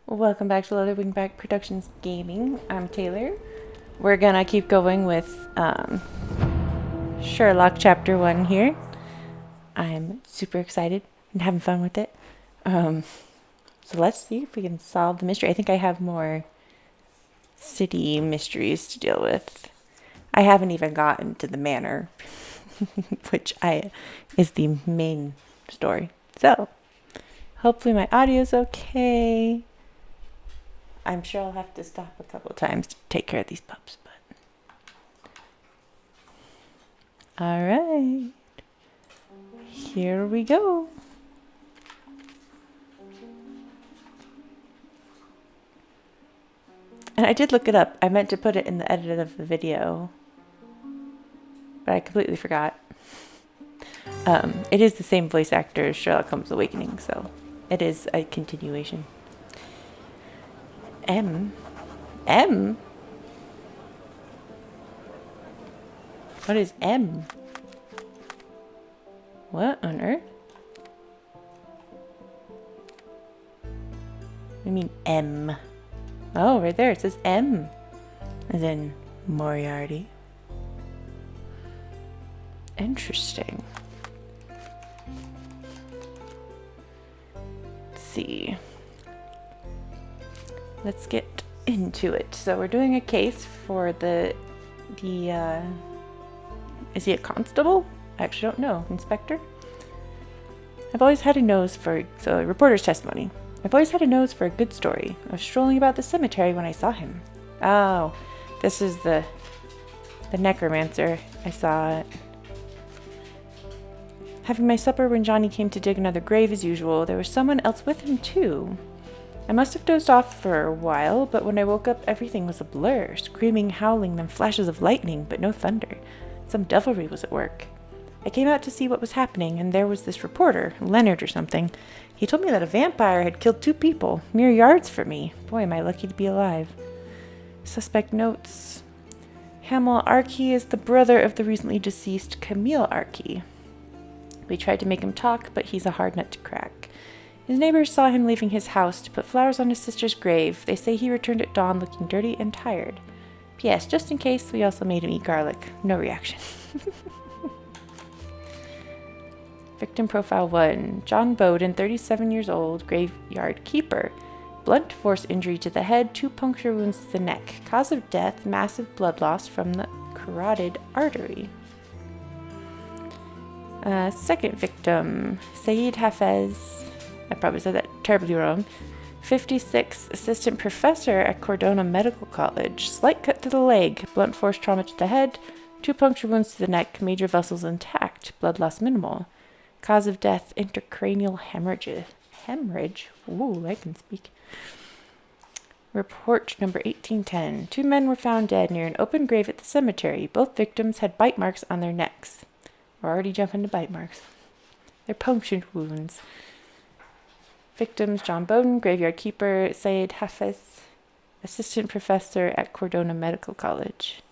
Welcome back to Leather Wingback Productions Gaming. I'm Taylor. We're gonna keep going with Sherlock Chapter 1 here. I'm super excited and having fun with it. So let's see if we can solve the mystery. I think I have more city mysteries to deal with. I haven't even gotten to the manor, which is the main story. So hopefully my audio's okay. I'm sure I'll have to stop a couple of times to take care of these pups, but... Alright. Here we go. And I did look it up. I meant to put it in the edit of the video, but I completely forgot. It is the same voice actor as Sherlock Holmes Awakening, so it is a continuation. M? What is M? What on earth? I mean M. Oh, right there, it says M. As in Moriarty. Interesting. Let's see. Let's get into it. So we're doing a case for the is he a constable? I actually don't know. Inspector? I've always had a nose for, so reporter's testimony. I've always had a nose for a good story. I was strolling about the cemetery when I saw him. Oh, this is the necromancer. I saw it. Having my supper when Johnny came to dig another grave as usual, there was someone else with him too. I must have dozed off for a while, but when I woke up, everything was a blur. Screaming, howling, then flashes of lightning, but no thunder. Some devilry was at work. I came out to see what was happening, and there was this reporter, Leonard or something. He told me that a vampire had killed 2 people, mere yards from me. Boy, am I lucky to be alive. Suspect notes. Hamel Arkey is the brother of the recently deceased Camille Arkey. We tried to make him talk, but he's a hard nut to crack. His neighbors saw him leaving his house to put flowers on his sister's grave. They say he returned at dawn looking dirty and tired. P.S. Just in case, we also made him eat garlic. No reaction. Victim profile 1. John Bowden, 37 years old, graveyard keeper. Blunt force injury to the head, 2 puncture wounds to the neck. Cause of death, massive blood loss from the carotid artery. Second victim, Saeed Hafez. I probably said that terribly wrong. 56, assistant professor at Cordona Medical College. Slight cut to the leg, blunt force trauma to the head, 2 puncture wounds to the neck, major vessels intact, blood loss minimal. Cause of death, intracranial hemorrhage. Hemorrhage? Ooh, I can speak. Report number 1810. 2 men were found dead near an open grave at the cemetery. Both victims had bite marks on their necks. We're already jumping to bite marks. They're punctured wounds. Victims, John Bowden, graveyard keeper, Saeed Hafez, assistant professor at Cordona Medical College.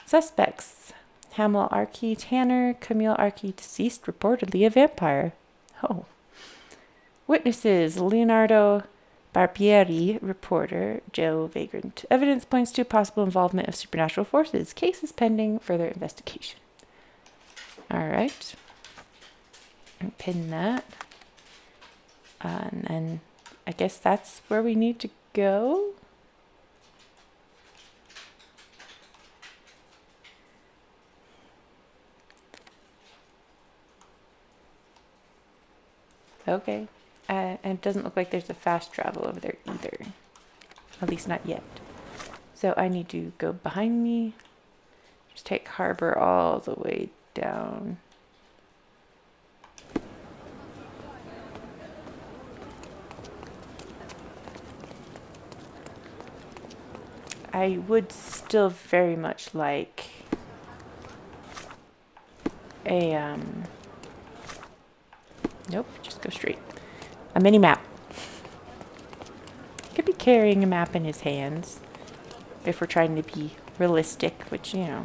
Suspects, Hamel Arkey, Tanner, Camille Arkey, deceased, reportedly a vampire. Oh. Witnesses, Leonardo Barbieri, reporter, Joe Vagrant. Evidence points to possible involvement of supernatural forces. Case is pending further investigation. Alright. Pin that. And then I guess that's where we need to go. Okay. And it doesn't look like there's a fast travel over there either. At least not yet. So I need to go behind me. Just take Harbor all the way down. I would still very much like a, nope, just go straight. A mini map. He could be carrying a map in his hands if we're trying to be realistic, which, you know.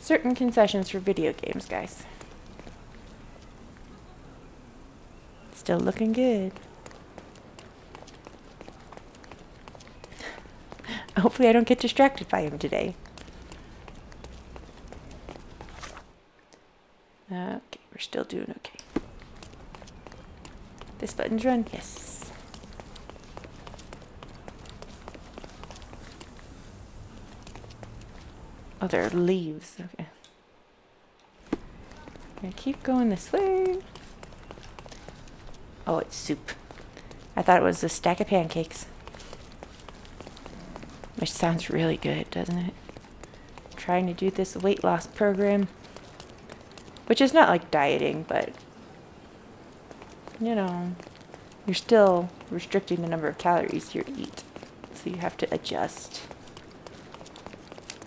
Certain concessions for video games, guys. Still looking good. Hopefully I don't get distracted by him today. Okay, we're still doing okay. This button's run? Yes. Oh, there are leaves. Okay. Gonna keep going this way. Oh, it's soup. I thought it was a stack of pancakes. Which sounds really good, doesn't it? Trying to do this weight loss program. Which is not like dieting, but you know, you're still restricting the number of calories you eat. So you have to adjust.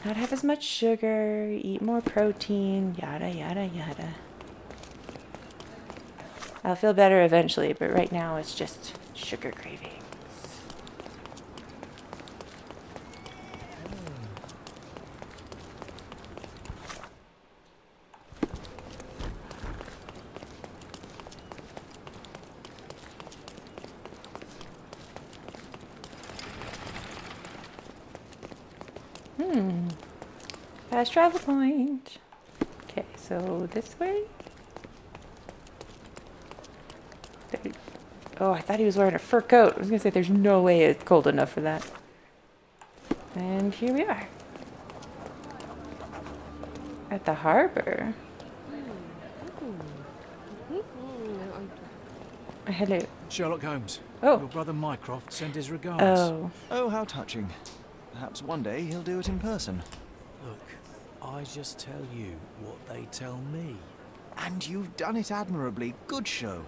Not have as much sugar, eat more protein, yada, yada, yada. I'll feel better eventually, but right now it's just sugar cravings. Fast travel point. Okay, so this way? Oh, I thought he was wearing a fur coat. I was going to say there's no way it's cold enough for that. And here we are. At the harbor. Hello. Sherlock Holmes. Oh. Your brother Mycroft sent his regards. Oh. Oh, how touching. Perhaps one day he'll do it in person. Look, I just tell you what they tell me. And you've done it admirably. Good show.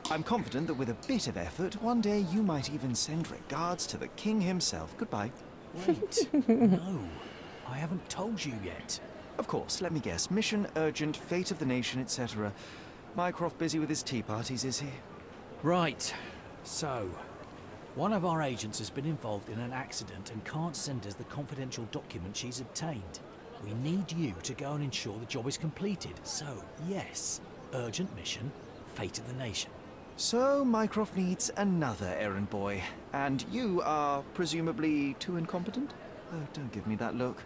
I'm confident that with a bit of effort, one day you might even send regards to the king himself. Goodbye. Wait. No, I haven't told you yet. Of course, let me guess. Mission urgent, fate of the nation, etc. Mycroft busy with his tea parties, is he? Right. So, one of our agents has been involved in an accident and can't send us the confidential document she's obtained. We need you to go and ensure the job is completed. So, yes, urgent mission, fate of the nation. So, Mycroft needs another errand boy. And you are presumably too incompetent? Oh, don't give me that look.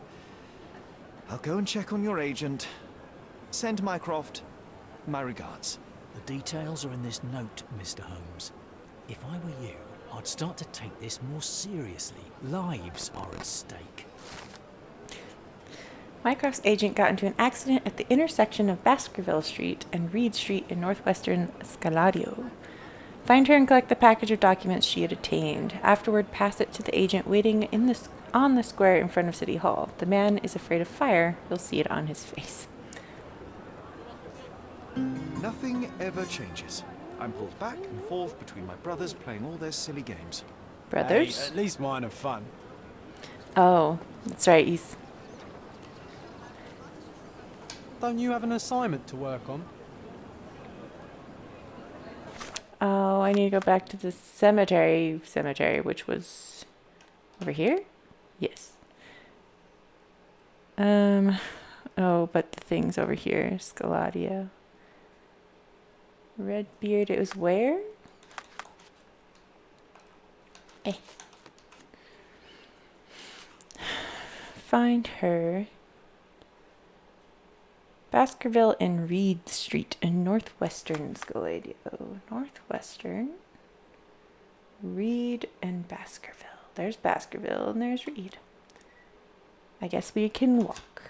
I'll go and check on your agent. Send Mycroft my regards. The details are in this note, Mr. Holmes. If I were you, I'd start to take this more seriously. Lives are at stake. Mycroft's agent got into an accident at the intersection of Baskerville Street and Reed Street in northwestern Scalario. Find her and collect the package of documents she had obtained. Afterward, pass it to the agent waiting on the square in front of City Hall. The man is afraid of fire. You'll see it on his face. Nothing ever changes. I'm pulled back and forth between my brothers playing all their silly games. Brothers? Hey, at least mine are fun. Oh, that's right. He's... Don't you have an assignment to work on? Oh, I need to go back to the cemetery, which was over here? Yes. Oh, but the thing's over here. Scaladia. Redbeard, it was where? Eh. Find her. Baskerville and Reed Street in northwestern Scaladio. Northwestern. Reed and Baskerville. There's Baskerville and there's Reed. I guess we can walk.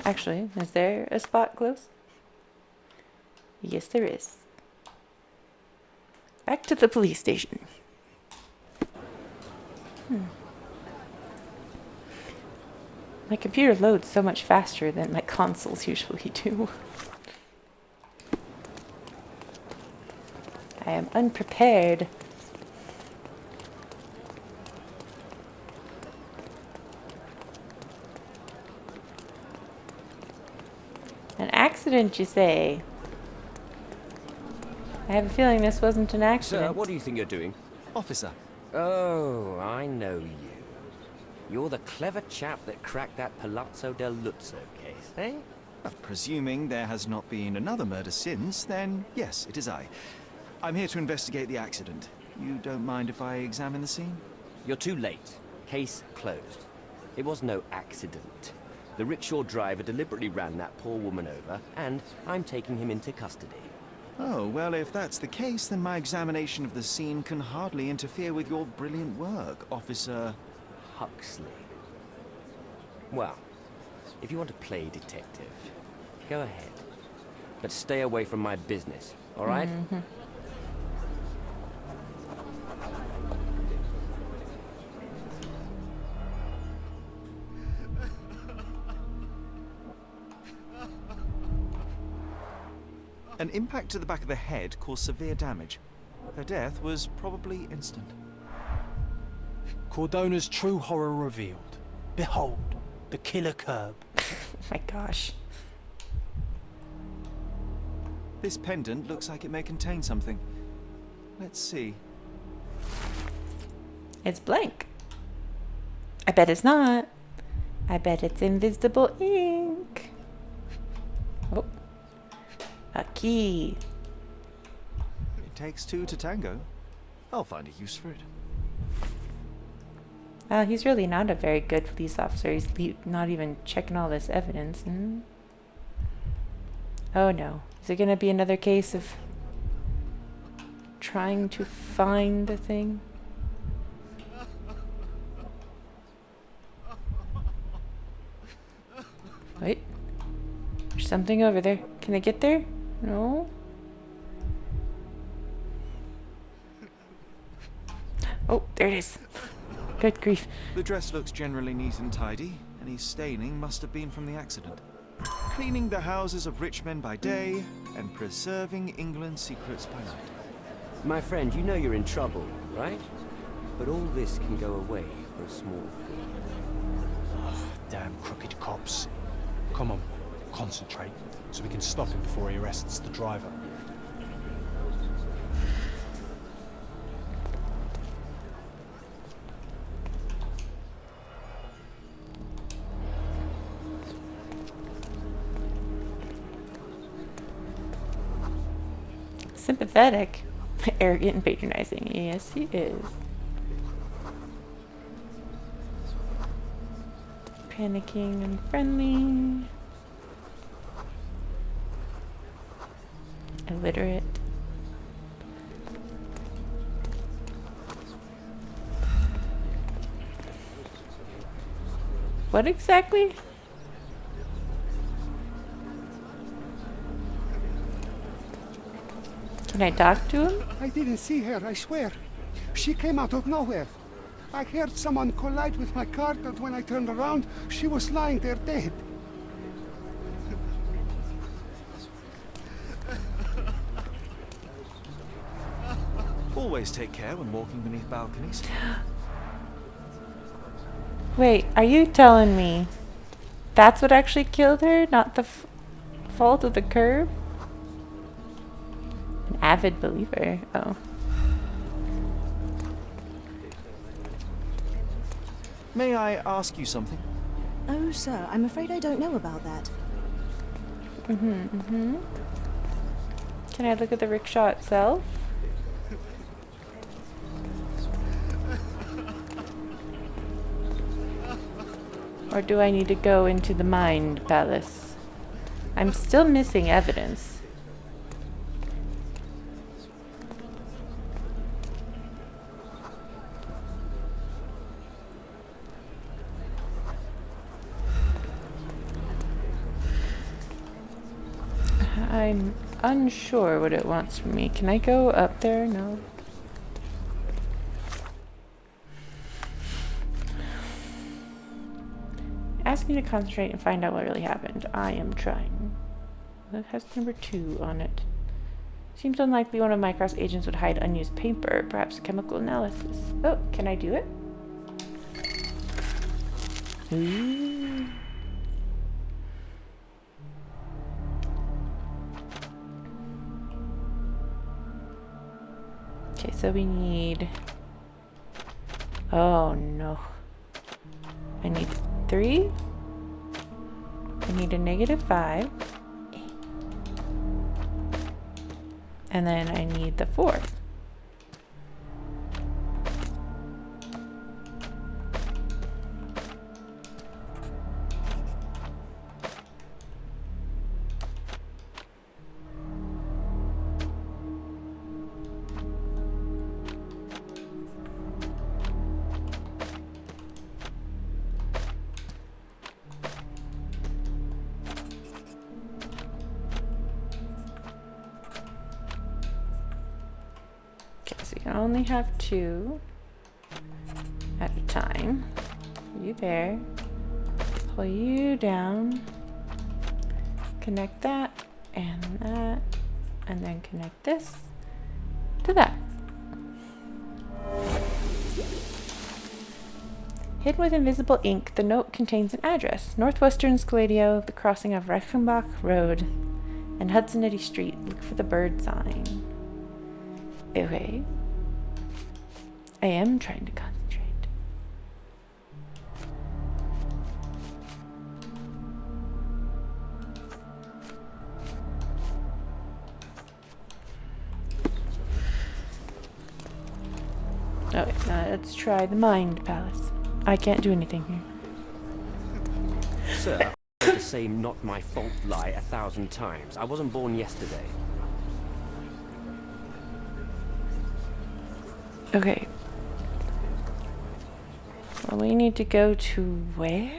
Actually, is there a spot close? Yes, there is. Back to the police station. My computer loads so much faster than my consoles usually do. I am unprepared. An accident, you say? I have a feeling this wasn't an accident. Sir, what do you think you're doing? Officer. Oh, I know you. You're the clever chap that cracked that Palazzo del Luzzo case, eh? Presuming there has not been another murder since, then yes, it is I. I'm here to investigate the accident. You don't mind if I examine the scene? You're too late. Case closed. It was no accident. The rickshaw driver deliberately ran that poor woman over, and I'm taking him into custody. Oh, well, if that's the case, then my examination of the scene can hardly interfere with your brilliant work, Officer Huxley. Well, if you want to play detective, go ahead. But stay away from my business, all right? An impact to the back of the head caused severe damage. Her death was probably instant. Cordona's true horror revealed. Behold, the killer curb. Oh my gosh. This pendant looks like it may contain something. Let's see. It's blank. I bet it's not. I bet it's invisible ink. Oh. A key. It takes two to tango. I'll find a use for it. He's really not a very good police officer. He's not even checking all this evidence. Oh no. Is it going to be another case of trying to find the thing? Wait. There's something over there. Can I get there? No? Oh, there it is. Good grief. The dress looks generally neat and tidy. Any staining must have been from the accident. Cleaning the houses of rich men by day and preserving England's secrets by night. My friend, you know you're in trouble, right? But all this can go away for a small fee. Damn crooked cops. Come on, concentrate, so we can stop him before he arrests the driver. Sympathetic. Arrogant and patronizing. Yes, he is. Panicking and friendly. Illiterate. What exactly? Can I talk to him? I didn't see her, I swear. She came out of nowhere. I heard someone collide with my car, and when I turned around, she was lying there dead. Always take care when walking beneath balconies. Wait, are you telling me that's what actually killed her? Not the fault of the curb? An avid believer. Oh. May I ask you something? Oh, sir, I'm afraid I don't know about that. Can I look at the rickshaw itself? Or do I need to go into the Mind Palace? I'm still missing evidence. I'm unsure what it wants from me. Can I go up there? No. Ask me to concentrate and find out what really happened. I am trying. That has number 2 on it. Seems unlikely one of Mycroft's agents would hide unused paper, perhaps chemical analysis. Oh, can I do it? Ooh. Okay, so we need... Oh, no. I need 3. I need a -5. And then I need the 4. So you can only have 2 at a time. You there. Pull you down. Connect that, and then connect this to that. Hidden with invisible ink, the note contains an address. Northwestern Scaladio, the crossing of Reichenbach Road and Hudson Eddy Street. Look for the bird sign. Okay. I am trying to concentrate. Okay, now let's try the Mind Palace. I can't do anything here. Sir, the same not my fault lie 1,000 times. I wasn't born yesterday. Okay. Well, we need to go to where?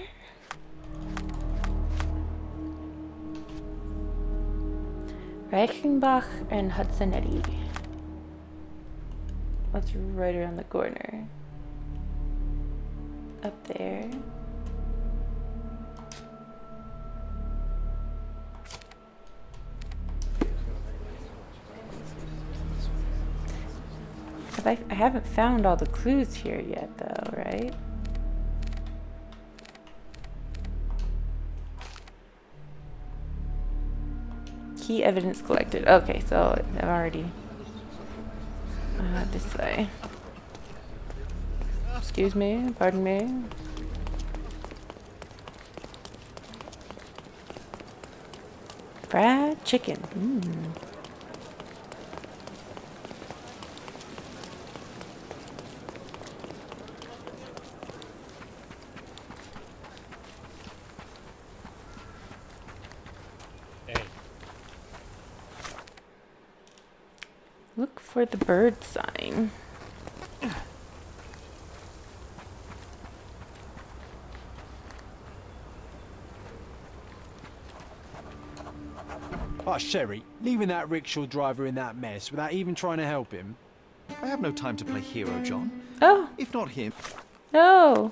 Reichenbach and Hudson Eddy. That's right around the corner. Up there. I haven't found all the clues here yet, though, right? Key evidence collected. Okay, so I've already... this way. Excuse me, pardon me. Fried chicken. Look for the bird sign. Oh, Sherry, leaving that rickshaw driver in that mess without even trying to help him. I have no time to play hero, John. Oh, If not him, no.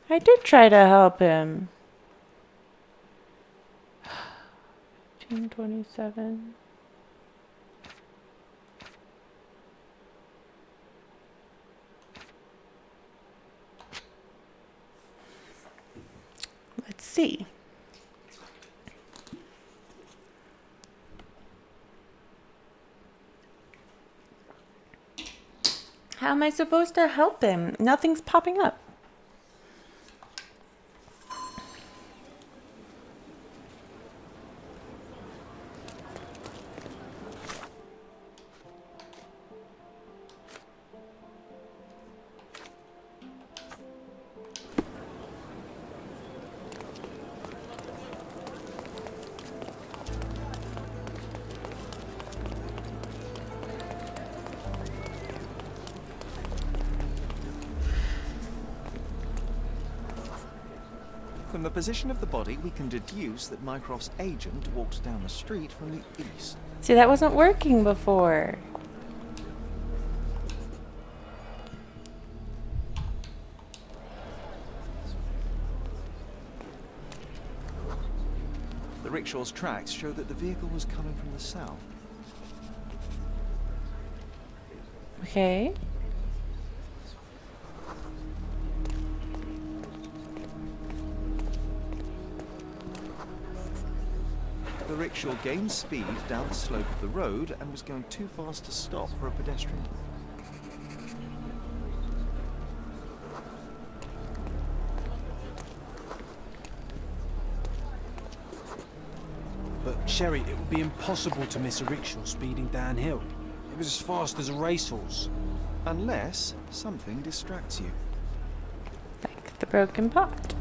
I did try to help him. 1927. Let's see. How am I supposed to help him? Nothing's popping up. from the position of the body, we can deduce that Mycroft's agent walked down the street from the east. See, that wasn't working before. The rickshaw's tracks show that the vehicle was coming from the south. Okay. The rickshaw gained speed down the slope of the road and was going too fast to stop for a pedestrian. But, Sherry, it would be impossible to miss a rickshaw speeding downhill. It was as fast as a racehorse. Unless something distracts you. Like the broken pot.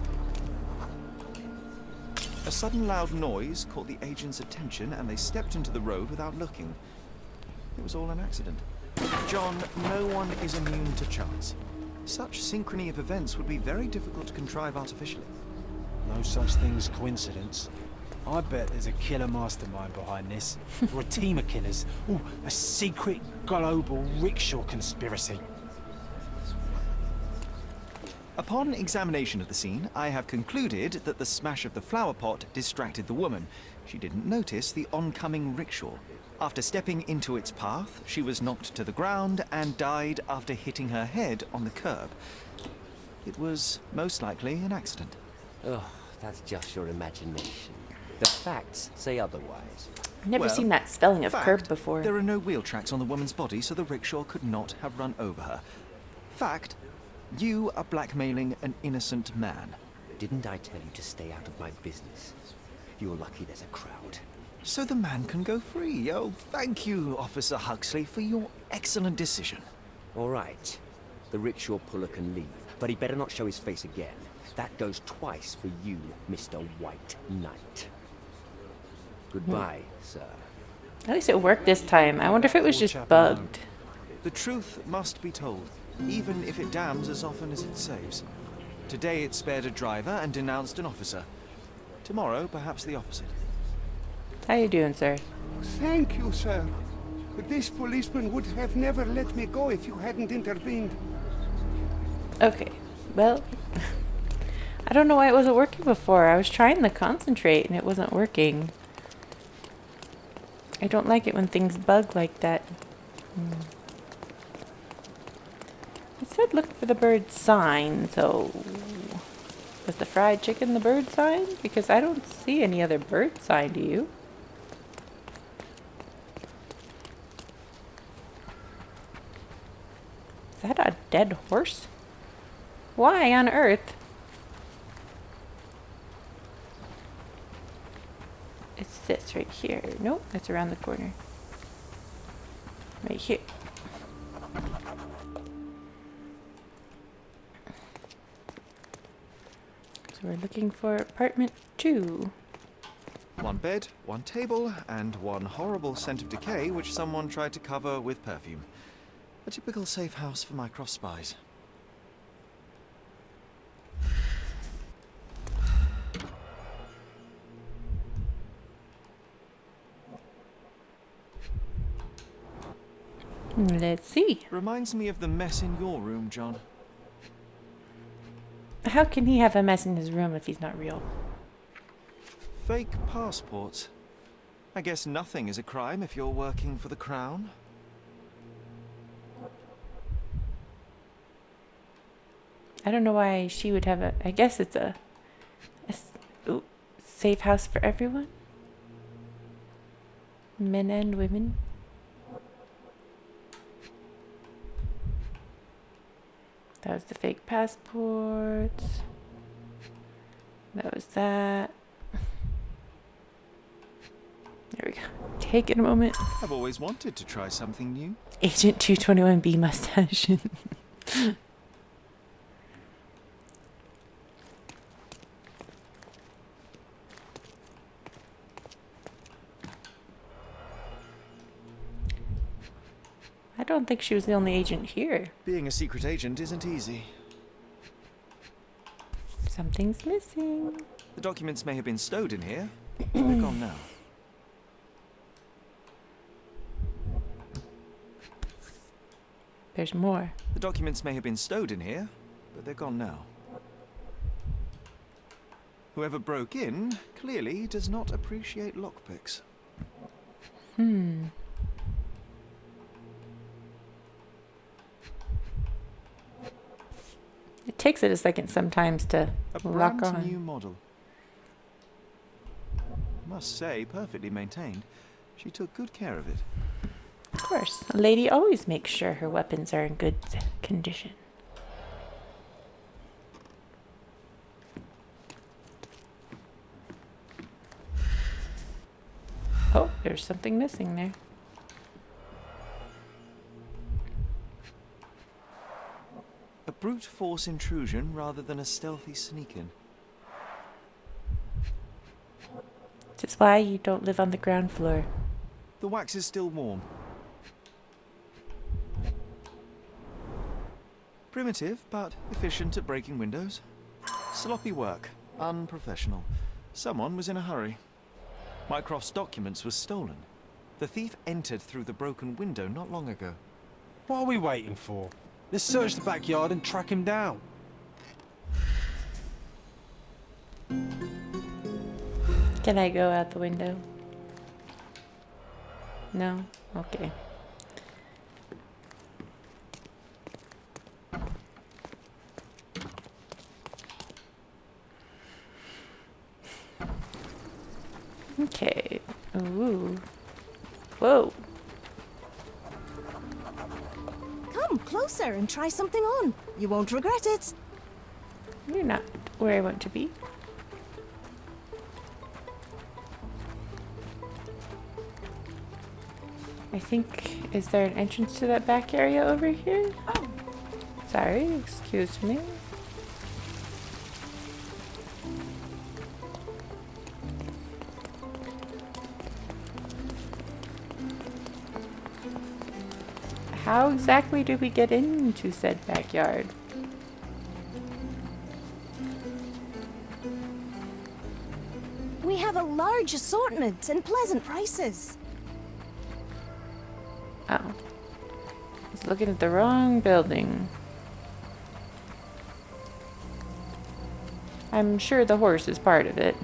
A sudden loud noise caught the agent's attention and they stepped into the road without looking. It was all an accident. John, no one is immune to chance. Such synchrony of events would be very difficult to contrive artificially. No such thing as coincidence. I bet there's a killer mastermind behind this. Or a team of killers. Ooh, a secret global rickshaw conspiracy. Upon examination of the scene, I have concluded that the smash of the flower pot distracted the woman. She didn't notice the oncoming rickshaw. After stepping into its path, she was knocked to the ground and died after hitting her head on the curb. It was most likely an accident. Oh, that's just your imagination. The facts say otherwise. Never Well, seen that spelling of Fact, curb before. there are no wheel tracks on the woman's body, so the rickshaw could not have run over her. Fact, you are blackmailing an innocent man. Didn't I tell you to stay out of my business? You're lucky there's a crowd. So the man can go free. Oh, thank you, Officer Huxley, for your excellent decision. All right. The rickshaw puller can leave, but he better not show his face again. That goes twice for you, Mr. White Knight. Goodbye, sir. At least it worked this time. I wonder if it was just bugged. The truth must be told, even if it damns as often as it saves. Today it spared a driver and denounced an officer. Tomorrow, perhaps the opposite. How you doing, sir? Thank you, sir. This policeman would have never let me go if you hadn't intervened. Okay. Well, I don't know why it wasn't working before. I was trying to concentrate and it wasn't working. I don't like it when things bug like that. It said look for the bird sign, so was the fried chicken the bird sign? Because I don't see any other bird sign, do you? Is that a dead horse? Why on earth? It's this right here. Nope, that's around the corner. Right here. So we're looking for apartment 2. One bed, one table, and one horrible scent of decay which someone tried to cover with perfume. A typical safe house for Mycroft spies. Let's see. Reminds me of the mess in your room, John. How can he have a mess in his room if he's not real? Fake passports. I guess nothing is a crime if you're working for the Crown. I don't know why she would have a... I guess it's a safe house for everyone? Men and women? That was the fake passports. That was that. There we go. Take it a moment. I've always wanted to try something new. Agent 221B mustache. I don't think she was the only agent here. Being a secret agent isn't easy. Something's missing. The documents may have been stowed in here. They're gone now. There's more. The documents may have been stowed in here, but they're gone now. Whoever broke in clearly does not appreciate lockpicks. It takes it a second sometimes to A lock brand on. new model. must say, perfectly maintained. She took good care of it. Of course, a lady always makes sure her weapons are in good condition. Oh, there's something missing there. A brute force intrusion rather than a stealthy sneak-in. This is why you don't live on the ground floor. The wax is still warm. Primitive, but efficient at breaking windows. Sloppy work. Unprofessional. Someone was in a hurry. Mycroft's documents were stolen. The thief entered through the broken window not long ago. What are we waiting for? Let's search the backyard and track him down. Can I go out the window? No? Okay. Okay. Ooh. Whoa. Come closer and try something on. You won't regret it. You're not where I want to be. I think, is there an entrance to that back area over here? Oh, Sorry, excuse me. How exactly do we get into said backyard? we have a large assortment and pleasant prices. Oh. I was looking at the wrong building. I'm sure the horse is part of it.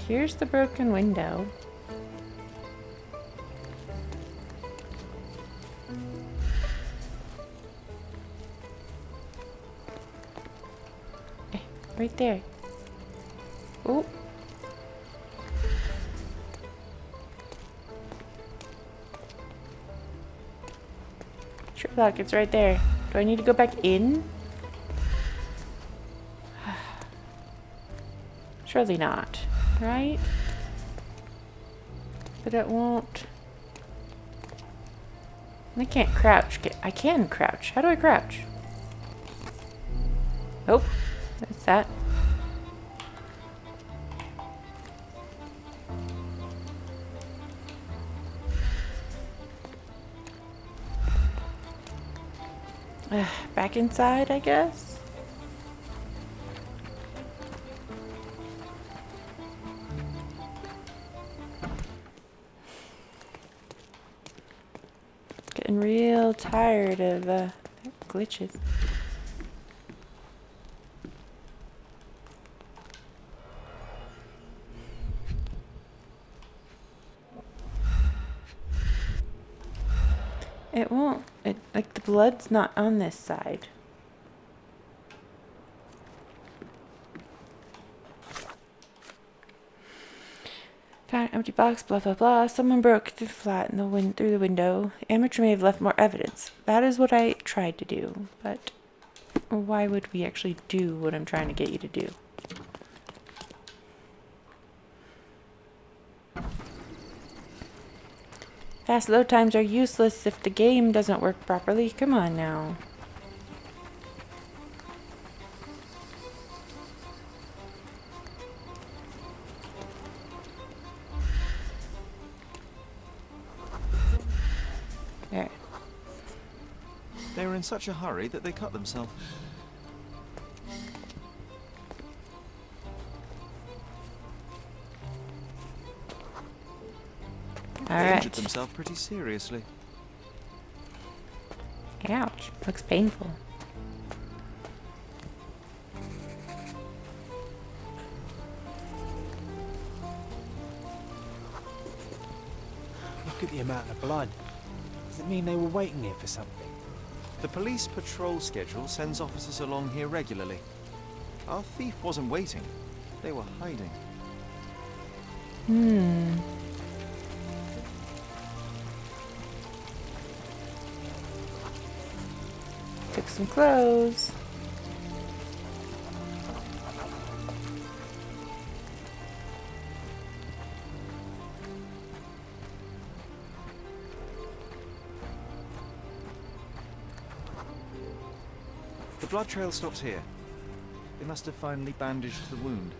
Here's the broken window. Right there. Oh. Sherlock, it's right there. Do I need to go back in? Surely not, right? But it won't. I can't crouch. I can crouch. How do I crouch? Oh, that's that. Back inside, I guess. Getting real tired of glitches. It won't. Like the blood's not on this side. Found an empty box, blah blah blah. Someone broke the flat in the through the window. The amateur may have left more evidence. That is what I tried to do, but why would we actually do what I'm trying to get you to do? Fast load times are useless if the game doesn't work properly. Come on now. There. They were in such a hurry that they cut themselves. They All right. injured themselves pretty seriously. Ouch. Looks painful. Look at the amount of blood. There's Does it mean they were waiting here for something? The police patrol schedule sends officers along here regularly. Our thief wasn't waiting. They were hiding. Took some clothes. The blood trail stops here. They must have finally bandaged the wound.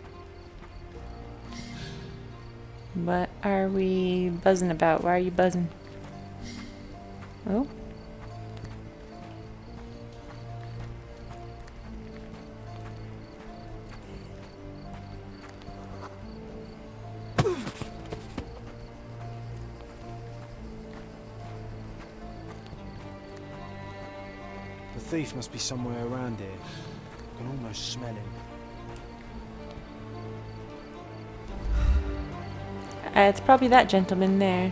What are we buzzing about? Why are you buzzing? Oh? The thief must be somewhere around here. I can almost smell him. It's probably that gentleman there.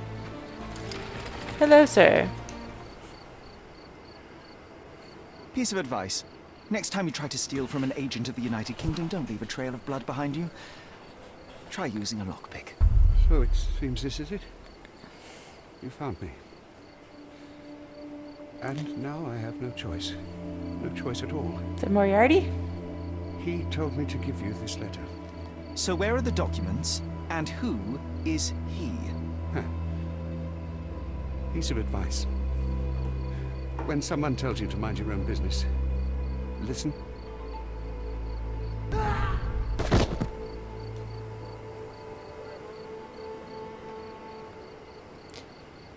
Hello, sir. Piece of advice. Next time you try to steal from an agent of the United Kingdom, don't leave a trail of blood behind you. Try using a lockpick. So it seems this is it. You found me. And now I have no choice. No choice at all. Is it Moriarty? He told me to give you this letter. So where are the documents? And who is he? Piece of advice. When someone tells you to mind your own business, listen.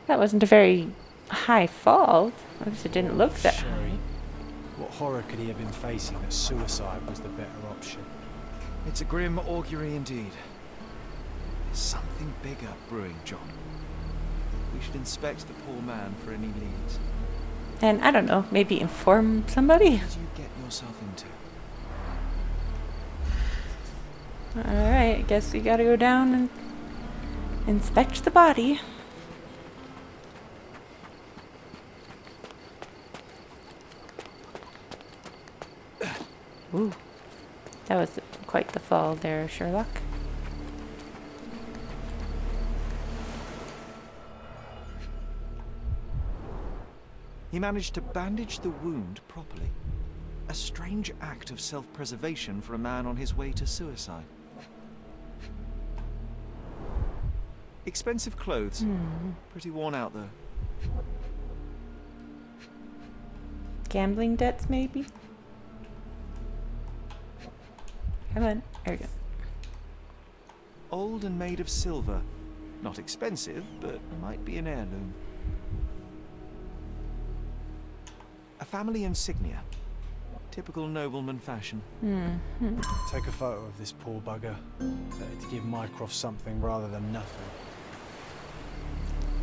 That wasn't a very high fall. At least it didn't look that high. Sherry, what horror could he have been facing that suicide was the better option? It's a grim augury indeed. There's something bigger brewing, John. We should inspect the poor man for any leads. And I don't know, maybe inform somebody? What did you get yourself into? Alright, I guess we gotta go down and inspect the body. Ooh, that was quite the fall there, Sherlock. He managed to bandage the wound properly. A strange act of self-preservation for a man on his way to suicide. Expensive clothes. Pretty worn out, though. Gambling debts, maybe? Come on, there we go. Old and made of silver. Not expensive, but might be an heirloom. A family insignia. Typical nobleman fashion. Take a photo of this poor bugger. Better to give Mycroft something rather than nothing.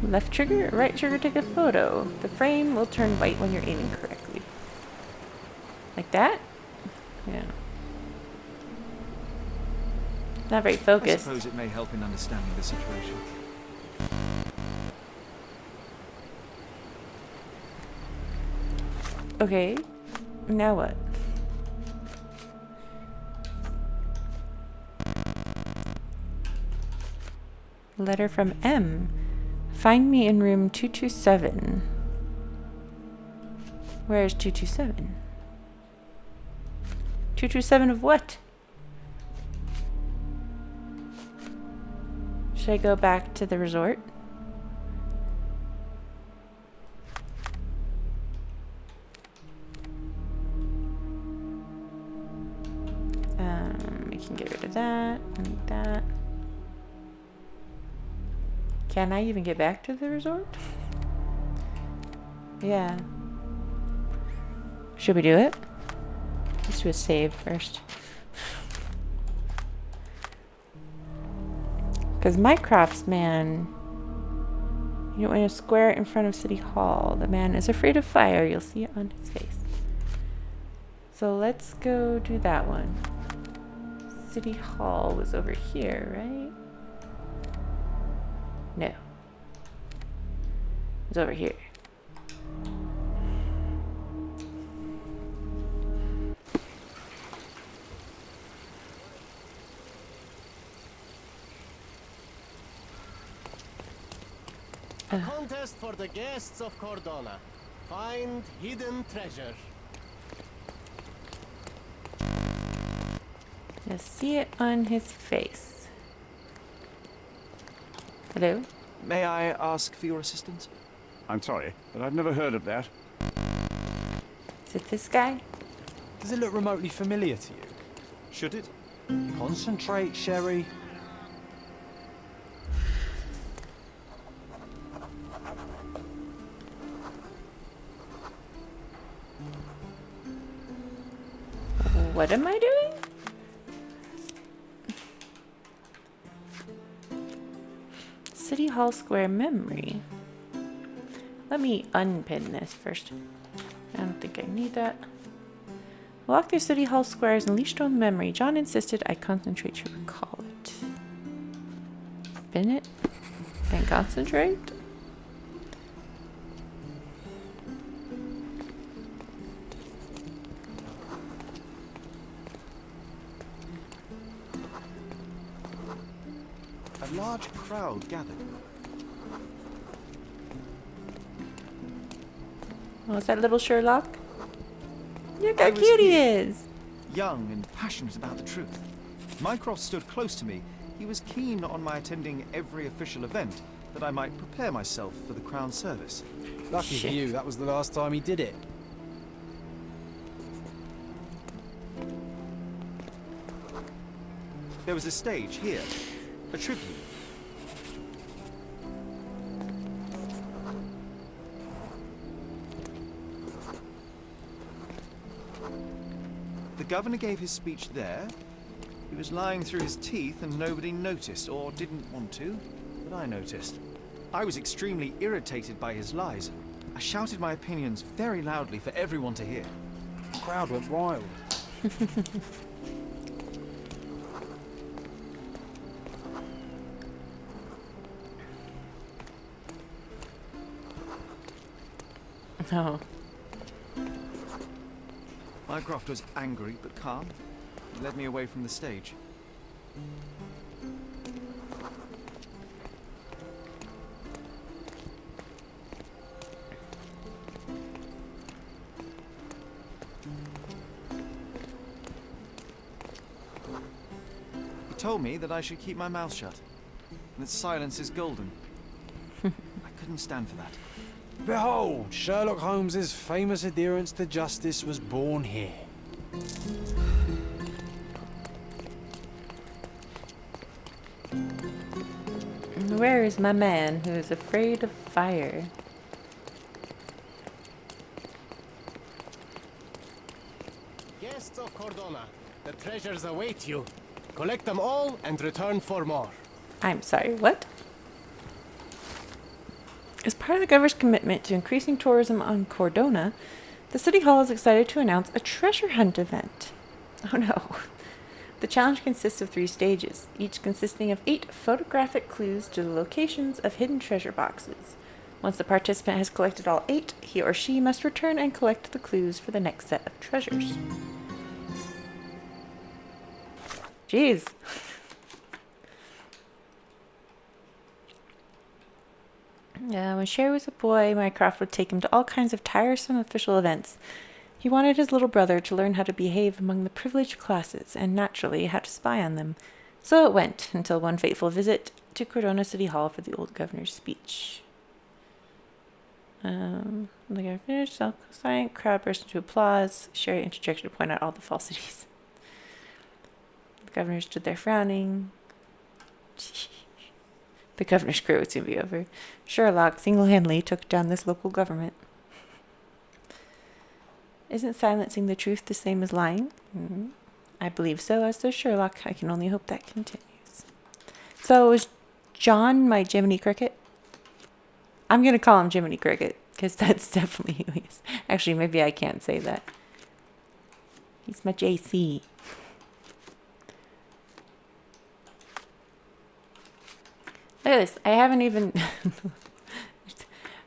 Left trigger, right trigger, take a photo. The frame will turn white when you're aiming correctly. Like that? Yeah. Not very I focused. suppose it may help in understanding the situation. Okay, now what? Letter from M. Find me in room 227. Where's 227? 227 of what? Should I go back to the resort? We can get rid of that and that. Can I even get back to the resort? Yeah. Should we do it? Let's do a save first. Because Mycroft's man, you don't want to square it in front of City Hall. The man is afraid of fire. You'll see it on his face. So let's go do that one. City Hall was over here, right? No. It's over here. A contest for the guests of Cordona. Find hidden treasure. Just see it on his face. Hello? May I ask for your assistance? I'm sorry, but I've never heard of that. Is it this guy? Does it look remotely familiar to you? Should it? Concentrate, Sherry. What am I doing? City Hall Square memory. Let me unpin this first. I don't think I need that. Walk through City Hall Square's unleashed on memory. John insisted I concentrate to recall it. Pin it and concentrate. A large crowd gathered. Oh, is that little Sherlock? Look I how was cute he here. is. Young and passionate about the truth. Mycroft stood close to me. He was keen on my attending every official event, that I might prepare myself for the Crown service. Lucky for you, that was the last time he did it. There was a stage here, a tribute. The governor gave his speech there. He was lying through his teeth and nobody noticed, or didn't want to, but I noticed. I was extremely irritated by his lies. I shouted my opinions very loudly for everyone to hear. The crowd went wild. Oh. Mycroft was angry but calm. He led me away from the stage. He told me that I should keep my mouth shut, and that silence is golden. I couldn't stand for that. Behold, Sherlock Holmes's famous adherence to justice was born here. Where is my man who is afraid of fire? Guests of Cordona, the treasures await you. Collect them all and return for more. I'm sorry, what? As part of the governor's commitment to increasing tourism on Cordona, the City Hall is excited to announce a treasure hunt event. Oh no. The challenge consists of 3 stages, each consisting of 8 photographic clues to the locations of hidden treasure boxes. Once the participant has collected all 8, he or she must return and collect the clues for the next set of treasures. Jeez. When Sherry was a boy, Mycroft would take him to all kinds of tiresome official events. He wanted his little brother to learn how to behave among the privileged classes, and naturally how to spy on them. So it went, until one fateful visit to Cordona City Hall for the old governor's speech. The governor finished, silent, crowd burst into applause. Sherry interjected to point out all the falsities. The governor stood there frowning. The governor's career would soon be over. Sherlock single-handedly took down this local government. Isn't silencing the truth the same as lying? I believe so, as does Sherlock. I can only hope that continues. So is John my Jiminy Cricket? I'm going to call him Jiminy Cricket, because that's definitely who he is. Actually, maybe I can't say that. He's my JC. Look at this. I haven't even...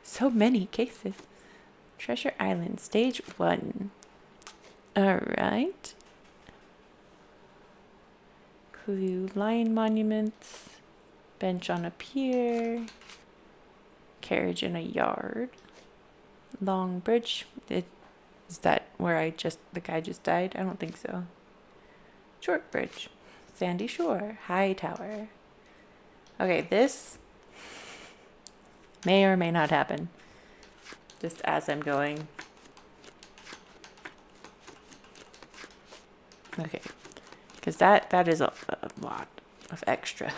so many cases. Treasure Island, stage 1. Alright. Clue, lion monuments. Bench on a pier. carriage in a yard. Long bridge. Is that where the guy just died? I don't think so. Short bridge. Sandy shore. High tower. Okay, this may or may not happen. Just as I'm going. Okay. Because that is a lot of extra.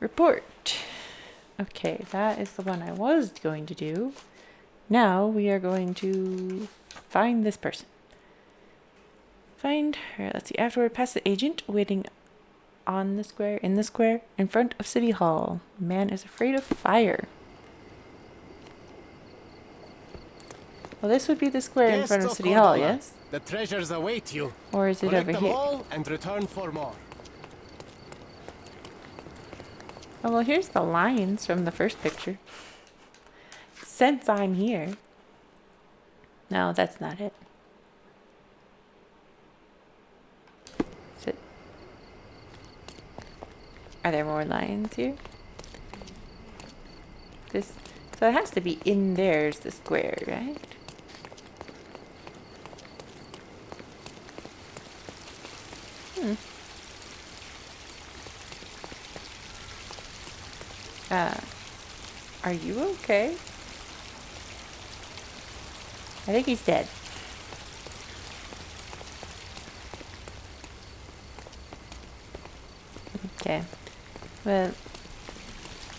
Report. Okay, that is the one I was going to do. Now we are going to find this person. Find her. Let's see. Afterward, pass the agent waiting on the square, in front of City Hall. Man is afraid of fire. Well, this would be the square in front of City Hall, yes? The treasures await you. Or is it Collect over them here? all and return for more. Oh, well, here's the lines from the first picture. Since I'm here. No, that's not it. Is it? Are there more lines here? This, so it has to be in there's the square, right? Are you okay? I think he's dead. Okay. Well,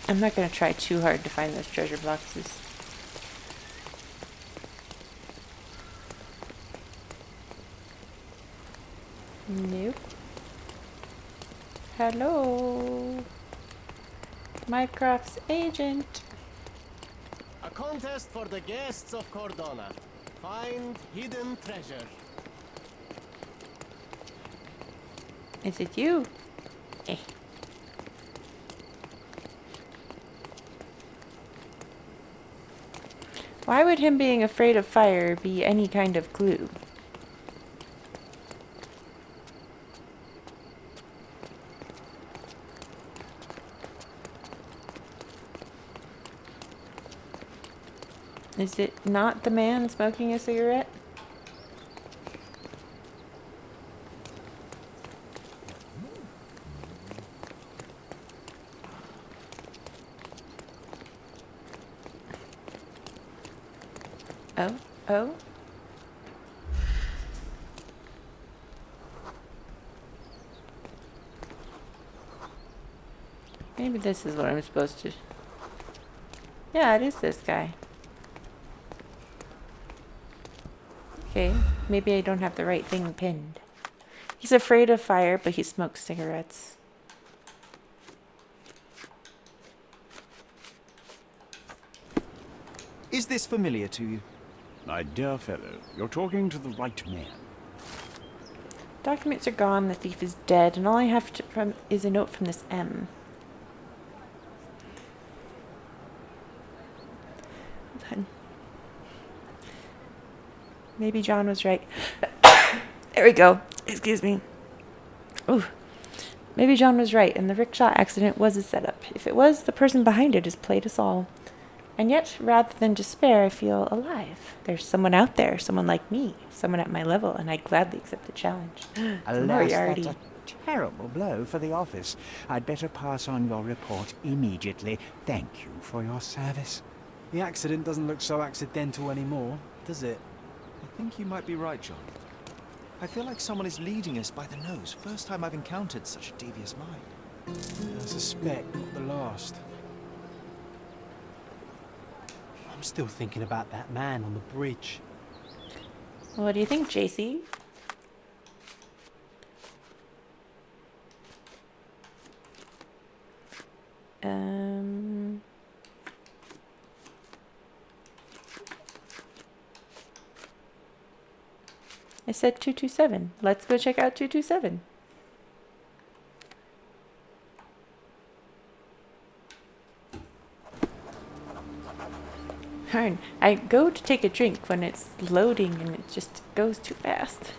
I'm not going to try too hard to find those treasure boxes. Nope. Hello. Mycroft's agent. A contest for the guests of Cordona. Find hidden treasure. Is it you? Eh. Why would him being afraid of fire be any kind of clue? Is it not the man smoking a cigarette? Oh? Maybe this is what I'm supposed to... Yeah, it is this guy. Okay, maybe I don't have the right thing pinned. He's afraid of fire, but he smokes cigarettes. Is this familiar to you? My dear fellow, you're talking to the right man. Documents are gone, the thief is dead, and all I have is a note from this M. Hold on. Maybe John was right. There we go. Excuse me. Ooh. Maybe John was right, and the rickshaw accident was a setup. If it was, the person behind it has played us all. And yet, rather than despair, I feel alive. There's someone out there, someone like me, someone at my level, and I'd gladly accept the challenge. Alas, that's a terrible blow for the office. I'd better pass on your report immediately. Thank you for your service. The accident doesn't look so accidental anymore, does it? I think you might be right, John. I feel like someone is leading us by the nose. First time I've encountered such a devious mind. I suspect not the last. I'm still thinking about that man on the bridge. What do you think, JC? I said 227. Let's go check out 227. Darn, I go to take a drink when it's loading and it just goes too fast.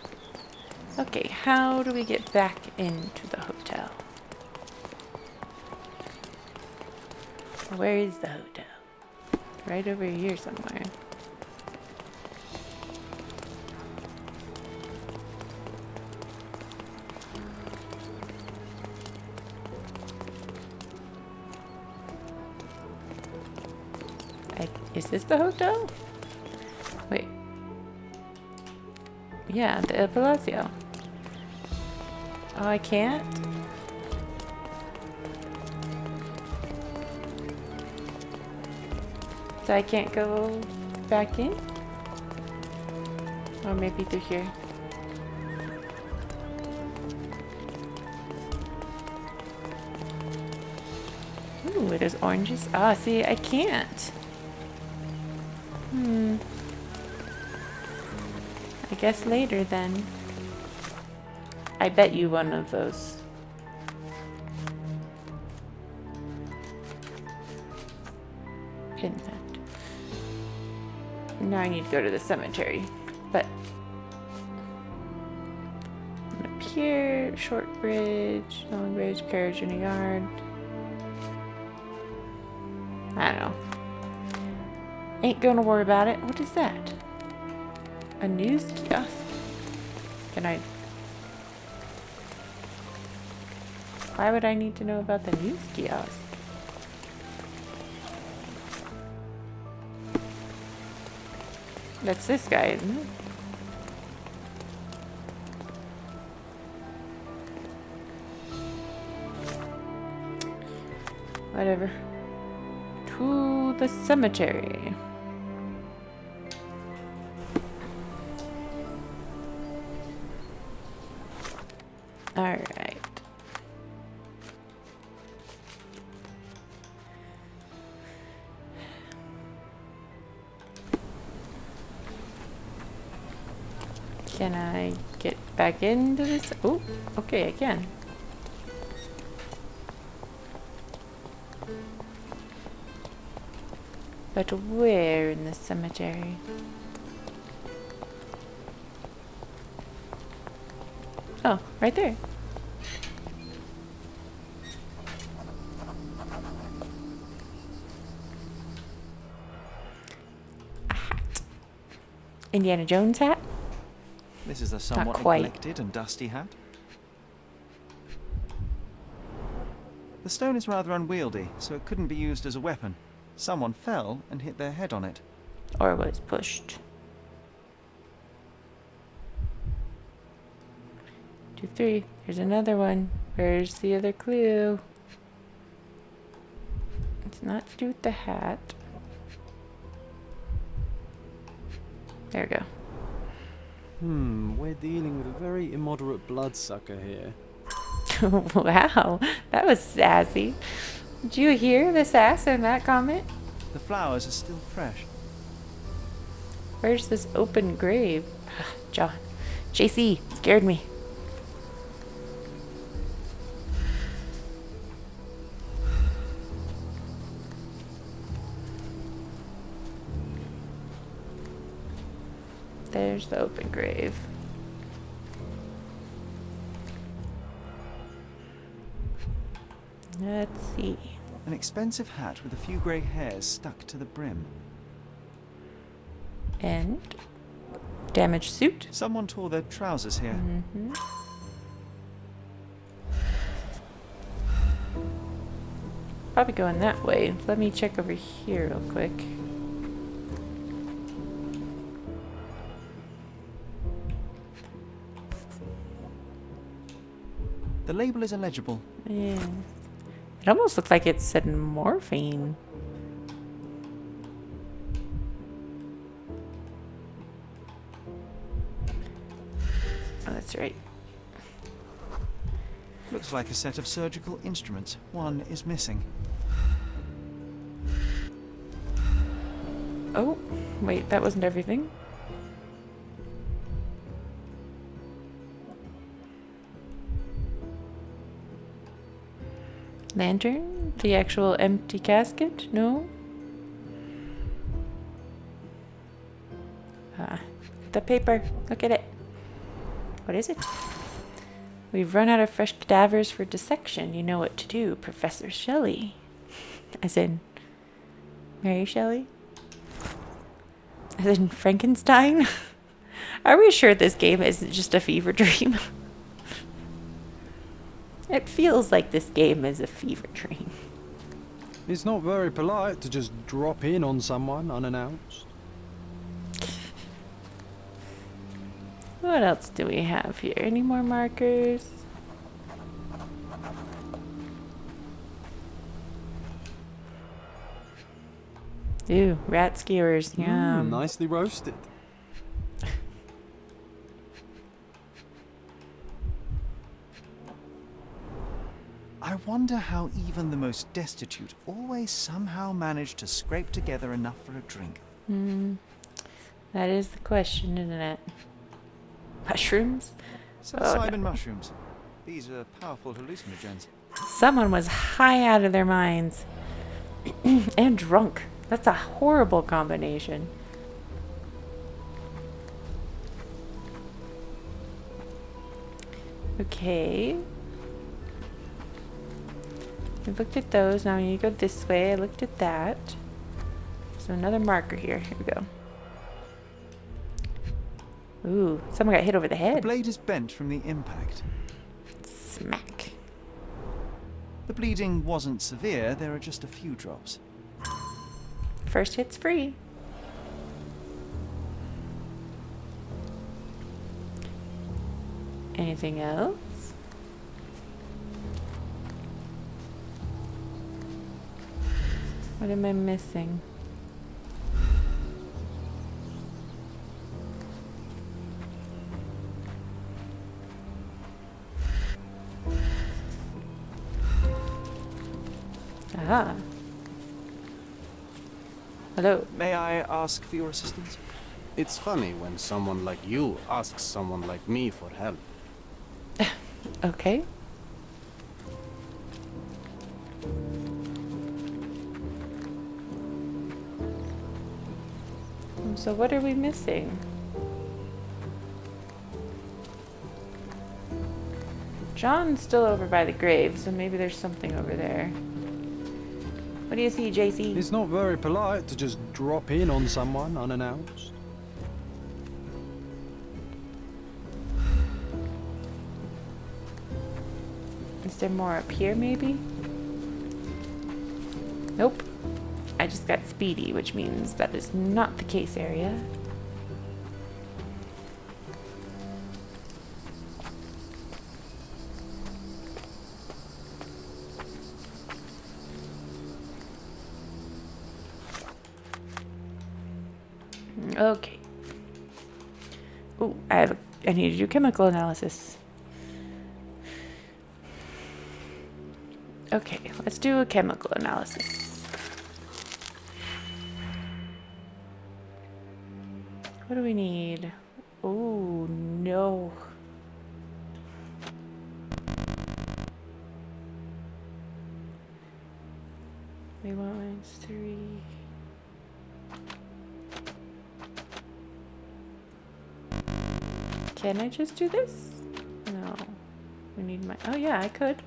Okay, how do we get back into the hotel? Where is the hotel? Right over here somewhere. Is this the hotel? Wait. Yeah, the El Palacio. Oh, I can't? So I can't go back in? Or maybe through here. Ooh, it is oranges. Ah, see, I can't. I guess later then. I bet you one of those. Pin that. Now I need to go to the cemetery. But up here, short bridge, long bridge, carriage in a yard. I don't know. Ain't gonna worry about it. What is that? A news kiosk? Can I? Why would I need to know about the news kiosk? That's this guy, isn't it? Whatever. To the cemetery. All right. Can I get back into this? Oh, okay, I can. But where in the cemetery? Oh, right there. A hat. Indiana Jones hat? This is a somewhat quite. neglected and dusty hat. The stone is rather unwieldy, so it couldn't be used as a weapon. Someone fell and hit their head on it. Or was pushed. 2, 3. There's another one. Where's the other clue? It's not to do with the hat. There we go. We're dealing with a very immoderate bloodsucker here. Wow, that was sassy. Did you hear the sass in that comment? The flowers are still fresh. Where's this open grave? John. JC, scared me. There's the open grave. Let's see. An expensive hat with a few grey hairs stuck to the brim. And damaged suit. Someone tore their trousers here. Probably going that way. Let me check over here real quick. The label is illegible. Yeah. It almost looks like it said morphine. Oh, that's right. Looks like a set of surgical instruments. One is missing. Oh, wait, that wasn't everything. Lantern? The actual empty casket? No? The paper. Look at it. What is it? We've run out of fresh cadavers for dissection. You know what to do, Professor Shelley. As in, Mary Shelley? As in Frankenstein? Are we sure this game isn't just a fever dream? It feels like this game is a fever dream. It's not very polite to just drop in on someone unannounced. What else do we have here? Any more markers? Ew, rat skewers. Yum. Nicely roasted. I wonder how even the most destitute always somehow manage to scrape together enough for a drink. That is the question, isn't it? Mushrooms? Psilocybin mushrooms. These are powerful hallucinogens. Someone was high out of their minds. And drunk. That's a horrible combination. Okay. We looked at those. Now we need to go this way. I looked at that. So another marker here. Here we go. Ooh, someone got hit over the The head. blade is bent from the impact. Smack. The bleeding wasn't severe, there are just a few drops. First hit's free. Anything else? What am I missing? Ah. Hello. May I ask for your assistance? It's funny when someone like you asks someone like me for help. Okay. So what are we missing? John's still over by the grave, so maybe there's something over there. What do you see, JC? It's not very polite to just drop in on someone unannounced. Is there more up here, maybe? Nope. I just got speedy, which means that is not the case area. Okay. Ooh, I need to do chemical analysis. Okay, let's do a chemical analysis. What do we need? Oh, no. We want -3. Can I just do this? No. We need my... Oh, yeah, I could.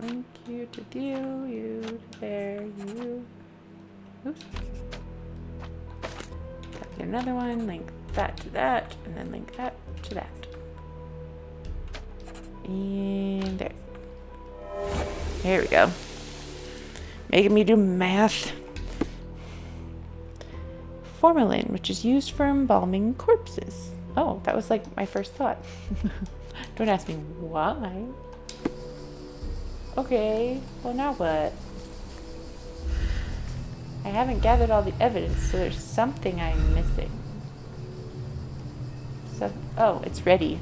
Link you to you to there, you. Oops. Copy another one, link that to that, and then link that to that. And there. There we go. Making me do math. Formalin, which is used for embalming corpses. Oh, that was like my first thought. Don't ask me why. Okay, well now what? I haven't gathered all the evidence, so there's something I'm missing. So, oh, it's ready.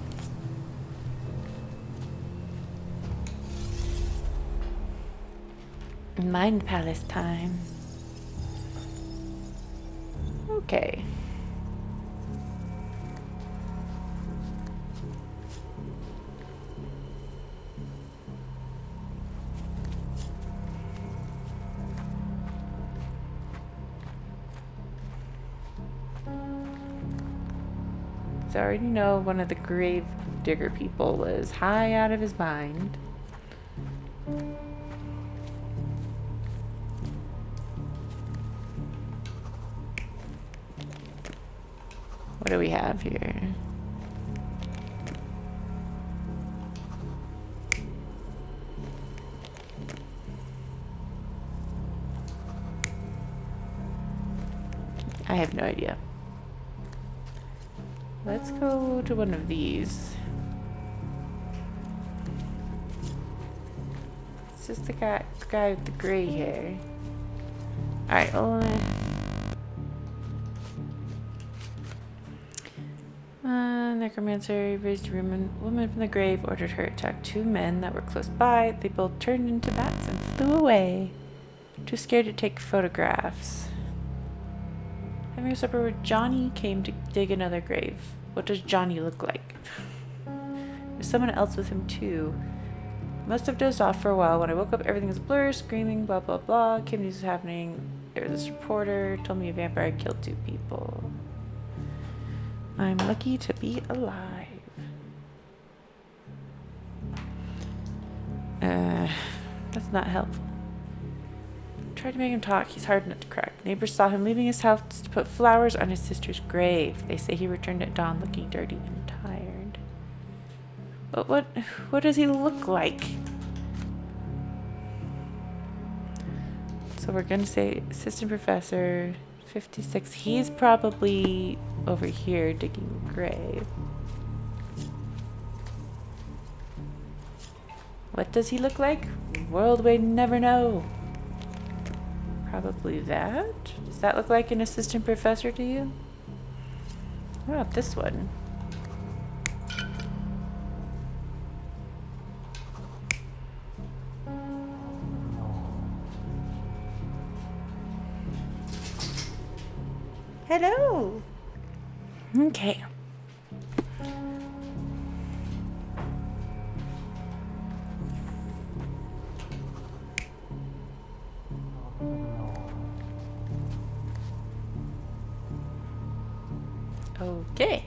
Mind Palace time. Okay. I already know one of the grave digger people was high out of his mind. What do we have here? I have no idea. Let's go to one of these. It's just the guy with the gray hair. Alright, well, necromancer raised a woman from the grave, ordered her to attack 2 men that were close by. They both turned into bats and flew away. Too scared to take photographs. Having a supper with Johnny came to dig another grave. What does Johnny look like? There's someone else with him too. Must have dozed off for a while. When I woke up, everything was a blur, screaming, blah blah blah. Kim news was happening. There was this reporter, told me a vampire killed 2 people. I'm lucky to be alive. That's not helpful. Tried to make him talk. He's hard nut to crack. Neighbors saw him leaving his house to put flowers on his sister's grave. They say he returned at dawn looking dirty and tired. But what does he look like? So we're gonna say assistant professor, 56. He's probably over here digging a grave. What does he look like? World may never know. Probably that. Does that look like an assistant professor to you? What about this one? Hello. Okay. Okay.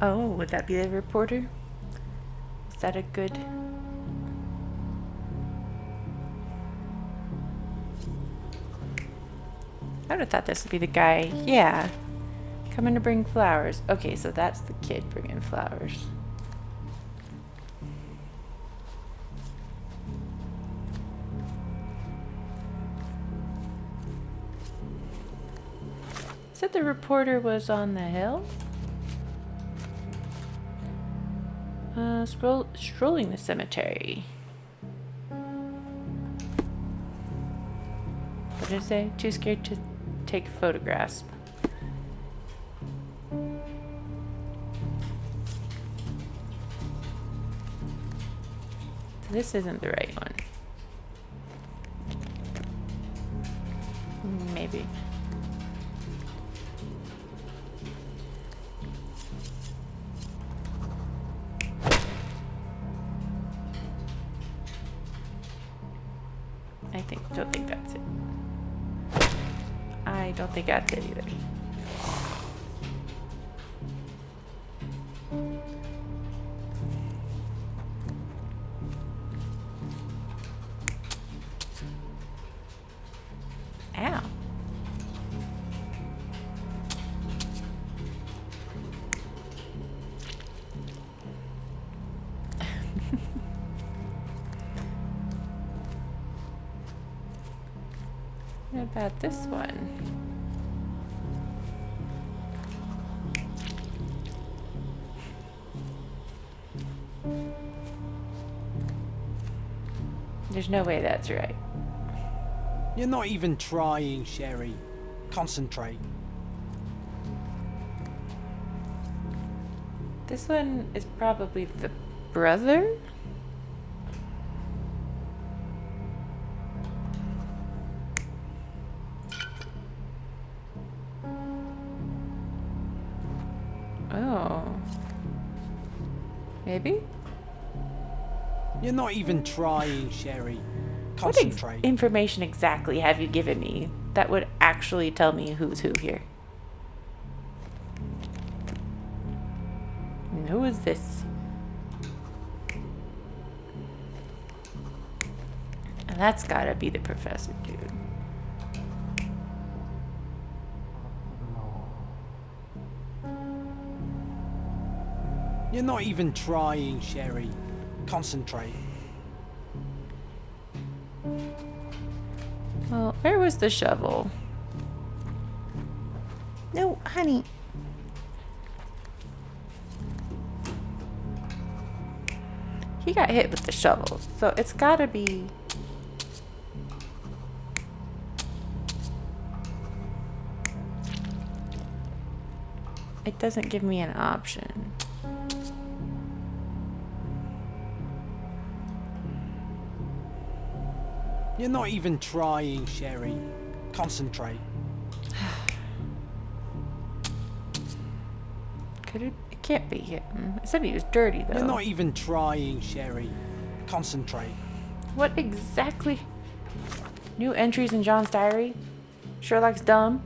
Oh, would that be the reporter? Is that a good... I would have thought this would be the guy. Yeah. Coming to bring flowers. Okay, so that's the kid bringing flowers. Said the reporter was on the hill? Strolling the cemetery. What did it say? Too scared to take photographs. This isn't the right one. Maybe. Don't think that's it. I don't think that's it either. Ow. What about this one? There's no way that's right. You're not even trying, Sherry. Concentrate. This one is probably the brother? Oh. Maybe? You're not even trying, Sherry. What Concentrate. information exactly have you given me that would actually tell me who's who here? And who is this? And that's gotta be the professor, dude. You're not even trying, Sherry. Concentrate. Well, where was the shovel? No, honey. He got hit with the shovel, so it's gotta be... It doesn't give me an option. You're not even trying, Sherry. Concentrate. Could it? It can't be him. It said he was dirty, though. You're not even trying, Sherry. Concentrate. What exactly? New entries in John's diary? Sherlock's dumb?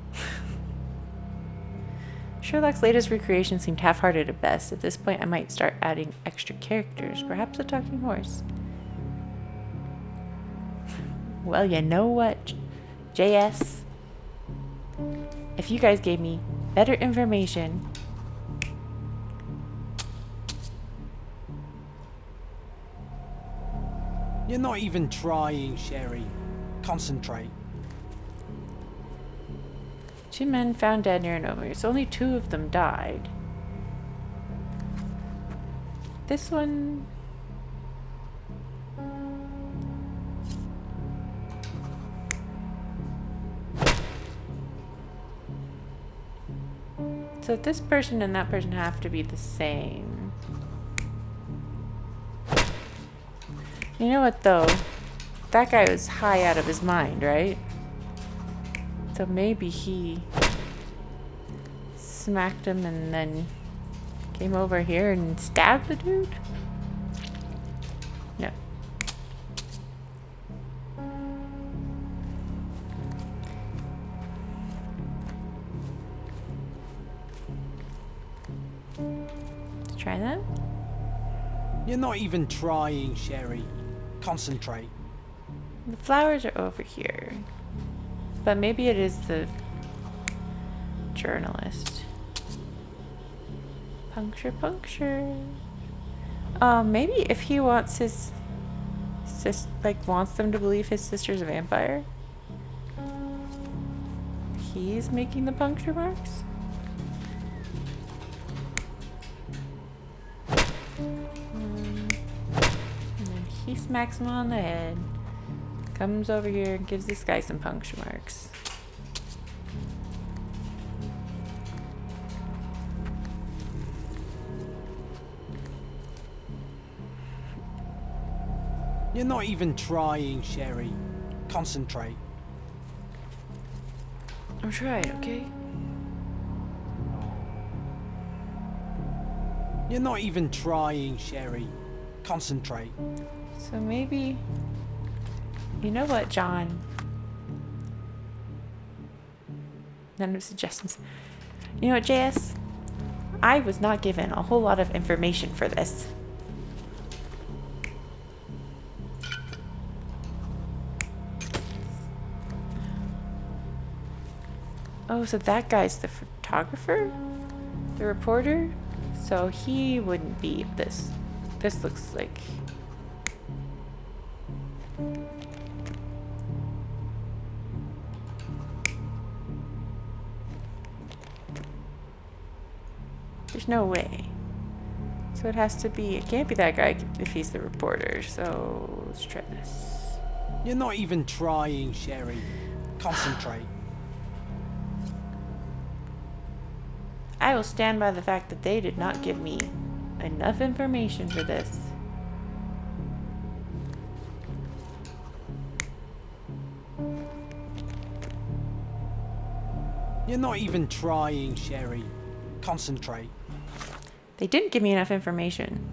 Sherlock's latest recreation seemed half-hearted at best. At this point, I might start adding extra characters. Perhaps a talking horse. Well, you know what, JS? If you guys gave me better information... You're not even trying, Sherry. Concentrate. 2 men found dead near an omer. So only 2 of them died. This one... So this person and that person have to be the same. You know what, though? That guy was high out of his mind, right? So maybe he smacked him and then came over here and stabbed the dude? No. Let's try that. You're not even trying, Sherry. Concentrate. The flowers are over here. But maybe it is the journalist. Puncture, puncture. Maybe if he wants his wants them to believe his sister's a vampire, he's making the puncture marks. And then he smacks him on the head. Comes over here and gives this guy some puncture marks. You're not even trying, Sherry. Concentrate. I'm trying, okay? You're not even trying, Sherry. Concentrate. So maybe... You know what, John? None of suggestions. You know what, JS? I was not given a whole lot of information for this. Oh, so that guy's the photographer? The reporter? So he wouldn't be this. This looks like... There's no way. So it has to be... It can't be that guy if he's the reporter. So let's try this. You're not even trying, Sherry. Concentrate. I will stand by the fact that they did not give me enough information for this. You're not even trying, Sherry. Concentrate. They didn't give me enough information.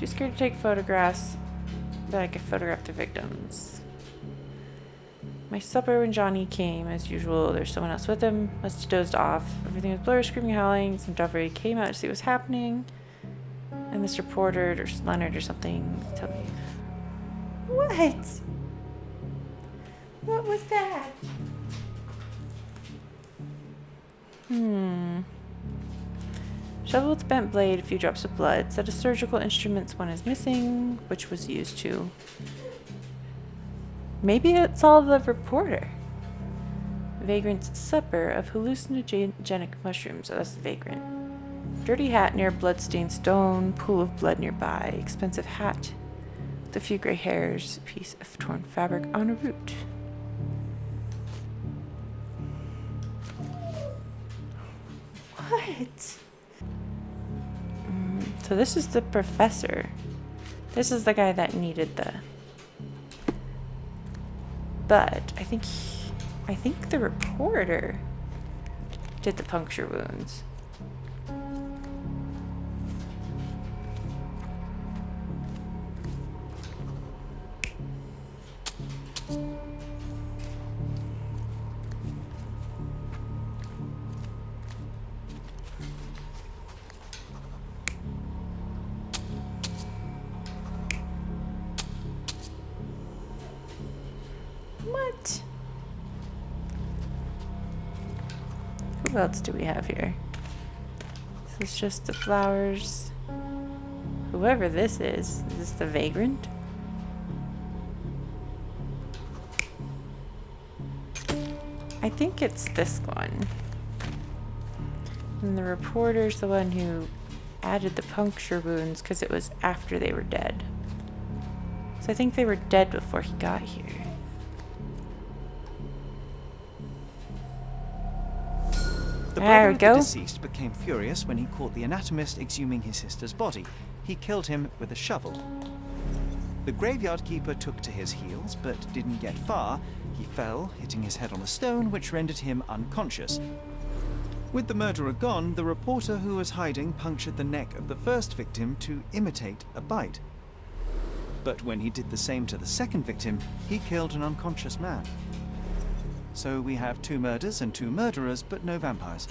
Too scared to take photographs, but I could photograph the victims. My supper when Johnny came, as usual. There's someone else with him. Must have dozed off. Everything was blurry, screaming, howling. Some Duffery came out to see what was happening. And this reporter, or Leonard or something, told me. What? What was that? Shovel with bent blade, a few drops of blood. Set of surgical instruments, one is missing, which was used to. Maybe it's all the reporter. Vagrant's supper of hallucinogenic mushrooms. Oh, that's the vagrant. Dirty hat near bloodstained stone. Pool of blood nearby. Expensive hat with a few gray hairs. A piece of torn fabric on a root. What? So this is the professor. This is the guy that needed the... But I think the reporter did the puncture wounds. What? Who else do we have here? This is just the flowers. Whoever this is this the vagrant? I think it's this one. And the reporter's the one who added the puncture wounds because it was after they were dead. So I think they were dead before he got here. The There brother we of go. the deceased became furious when he caught the anatomist exhuming his sister's body. He killed him with a shovel. The graveyard keeper took to his heels, but didn't get far. He fell, hitting his head on a stone, which rendered him unconscious. With the murderer gone, the reporter who was hiding punctured the neck of the first victim to imitate a bite. But when he did the same to the second victim, he killed an unconscious man. So we have 2 murders and 2 murderers, but no vampires.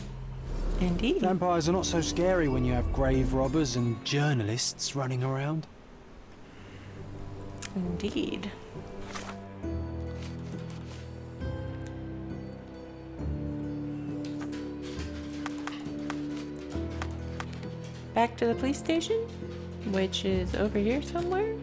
Indeed. Vampires are not so scary when you have grave robbers and journalists running around. Indeed. Back to the police station, which is over here somewhere.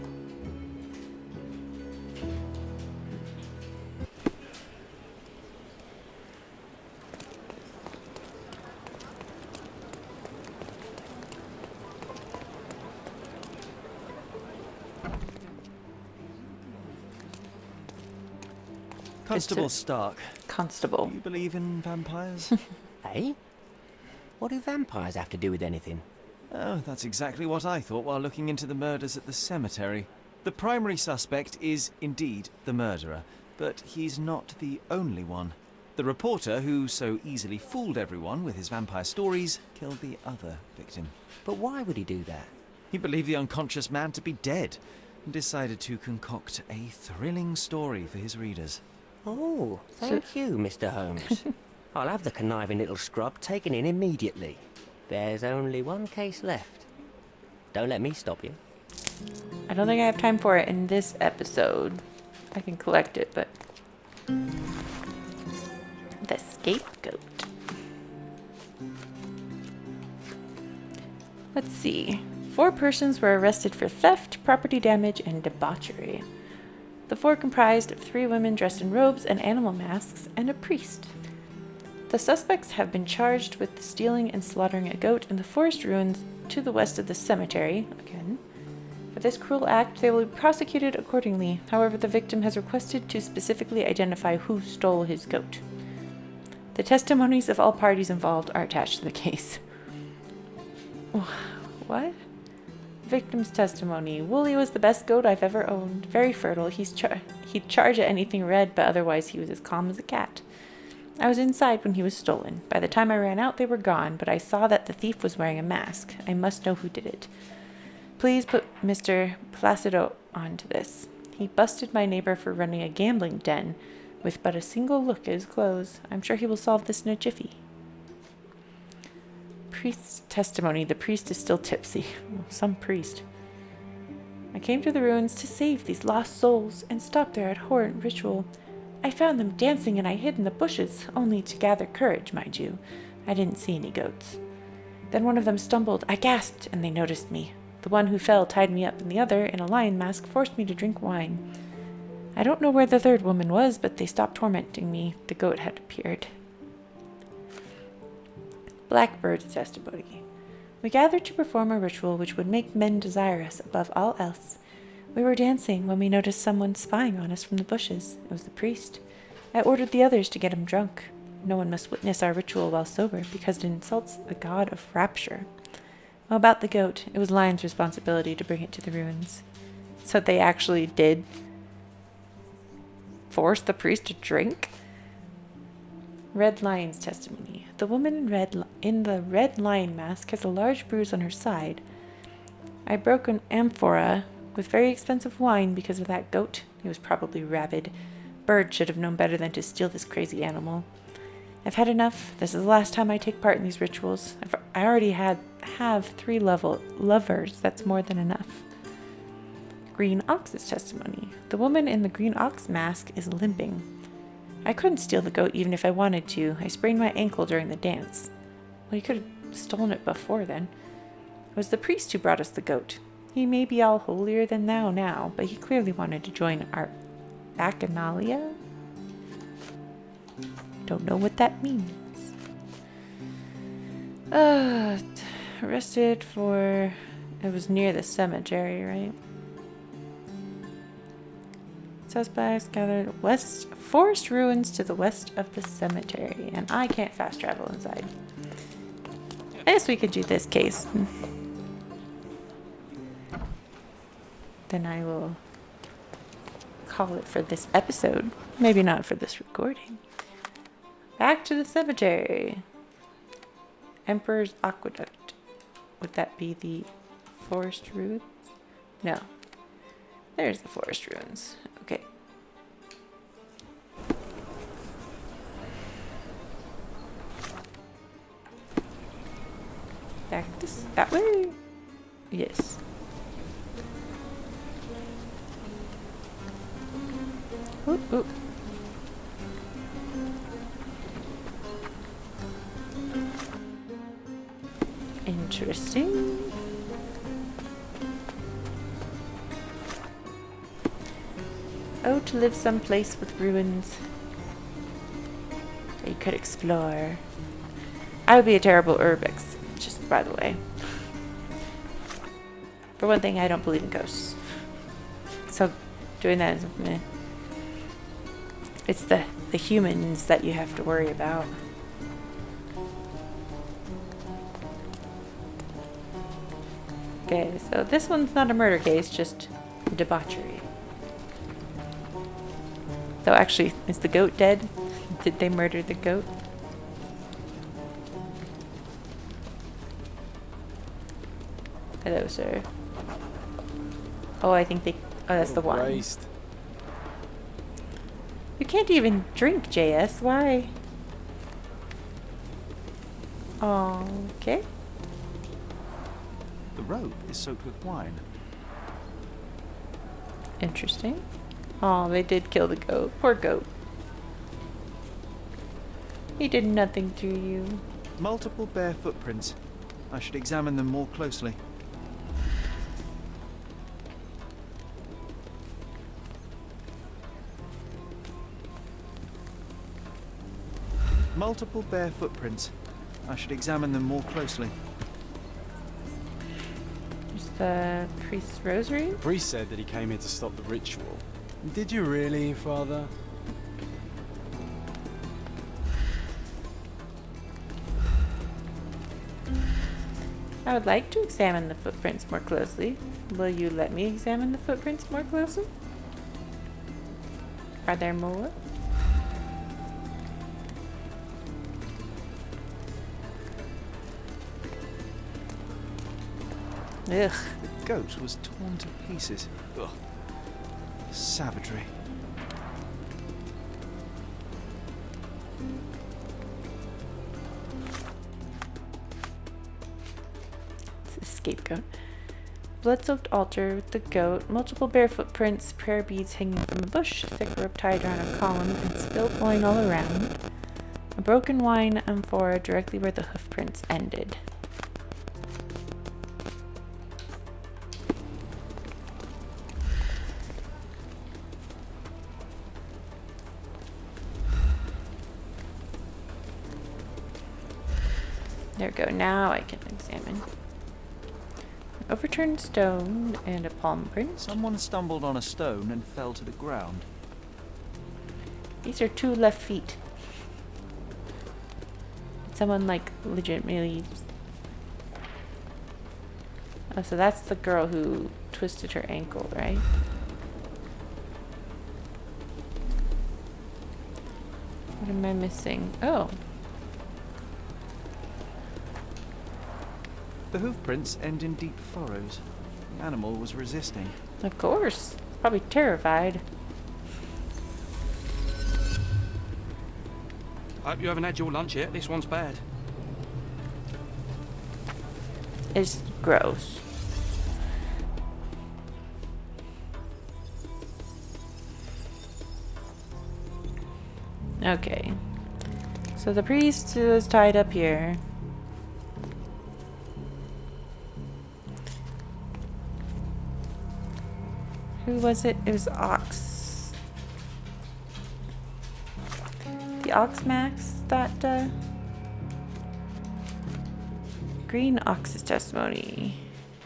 Constable Stark, Constable. do you believe in vampires? Eh? What do vampires have to do with anything? Oh, that's exactly what I thought while looking into the murders at the cemetery. The primary suspect is indeed the murderer, but he's not the only one. The reporter, who so easily fooled everyone with his vampire stories, killed the other victim. But why would he do that? He believed the unconscious man to be dead and decided to concoct a thrilling story for his readers. Oh, thank you, Mr. Holmes. I'll have the conniving little scrub taken in immediately. There's only one case left. Don't let me stop you. I don't think I have time for it in this episode. I can collect it, but... The scapegoat. Let's see. 4 persons were arrested for theft, property damage, and debauchery. The 4 comprised of 3 women dressed in robes and animal masks, and a priest. The suspects have been charged with stealing and slaughtering a goat in the forest ruins to the west of the cemetery, again. For this cruel act, they will be prosecuted accordingly. However, the victim has requested to specifically identify who stole his goat. The testimonies of all parties involved are attached to the case. What? Victim's testimony. Wooly was the best goat I've ever owned. Very fertile. He'd charge at anything red, but otherwise he was as calm as a cat. I was inside when he was stolen. By the time I ran out, they were gone, but I saw that the thief was wearing a mask. I must know who did it. Please put Mr. Placido onto this. He busted my neighbor for running a gambling den with but a single look at his clothes. I'm sure he will solve this in a jiffy. Priest's testimony. The priest is still tipsy. Some priest. I came to the ruins to save these lost souls and stopped their abhorrent ritual. I found them dancing and I hid in the bushes, only to gather courage, mind you. I didn't see any goats. Then one of them stumbled. I gasped, and they noticed me. The one who fell tied me up, and the other, in a lion mask, forced me to drink wine. I don't know where the third woman was, but they stopped tormenting me. The goat had appeared. Blackbird's testimony. We gathered to perform a ritual which would make men desire us above all else. We were dancing when we noticed someone spying on us from the bushes. It was the priest. I ordered the others to get him drunk. No one must witness our ritual while sober, because it insults the god of rapture. Well, about the goat, it was Lion's responsibility to bring it to the ruins. So they actually did force the priest to drink? Red Lion's testimony. The woman in the red lion mask has a large bruise on her side. I broke an amphora with very expensive wine because of that goat. He was probably rabid. Bird should have known better than to steal this crazy animal. I've had enough. This is the last time I take part in these rituals. I already have 3 lovers. That's more than enough. Green Ox's testimony. The woman in the green ox mask is limping. I couldn't steal the goat even if I wanted to. I sprained my ankle during the dance. Well, you could have stolen it before then. It was the priest who brought us the goat. He may be all holier than thou now, but he clearly wanted to join our bacchanalia. Don't know what that means. Arrested for... It was near the cemetery, right? Suspects gathered forest ruins to the west of the cemetery. And I can't fast travel inside. I guess we could do this case. Then I will call it for this episode. Maybe not for this recording. Back to the cemetery. Emperor's Aqueduct. Would that be the forest ruins? No. There's the forest ruins. Okay. Back this that way? Yes. Oop, oop. Interesting. Oh, to live someplace with ruins that you could explore. I would be a terrible urbex, just by the way. For one thing, I don't believe in ghosts. So doing that is meh. It's the humans that you have to worry about. Okay, so this one's not a murder case, just debauchery. Though actually, is the goat dead? Did they murder the goat? Hello, sir. Oh, I think they... Oh, that's the one. Christ. You can't even drink, JS. Why? Okay. The rope is soaked with wine. Interesting. Oh, they did kill the goat. Poor goat. He did nothing to you. Multiple bare footprints. I should examine them more closely. Multiple bare footprints. I should examine them more closely. There's the priest's rosary. The priest said that he came here to stop the ritual. Did you really, Father? I would like to examine the footprints more closely. Will you let me examine the footprints more closely? Are there more? Ugh, goat was torn to pieces. Ugh. Savagery. It's a scapegoat. Blood-soaked altar with the goat, multiple bare footprints, prayer beads hanging from a bush, thick rope tied around a column, and spilled wine all around. A broken wine amphora directly where the hoofprints ended. There we go. Now I can examine. An overturned stone and a palm print. Someone stumbled on a stone and fell to the ground. These are 2 left feet. Did someone like legitimately... Oh, so that's the girl who twisted her ankle, right? What am I missing? Oh. The hoofprints end in deep furrows. The animal was resisting. Of course. Probably terrified. Hope you haven't had your lunch yet. This one's bad. It's gross. Okay. So the priest is tied up here. Who was it? It was Ox. The Ox Max that Green Ox's testimony.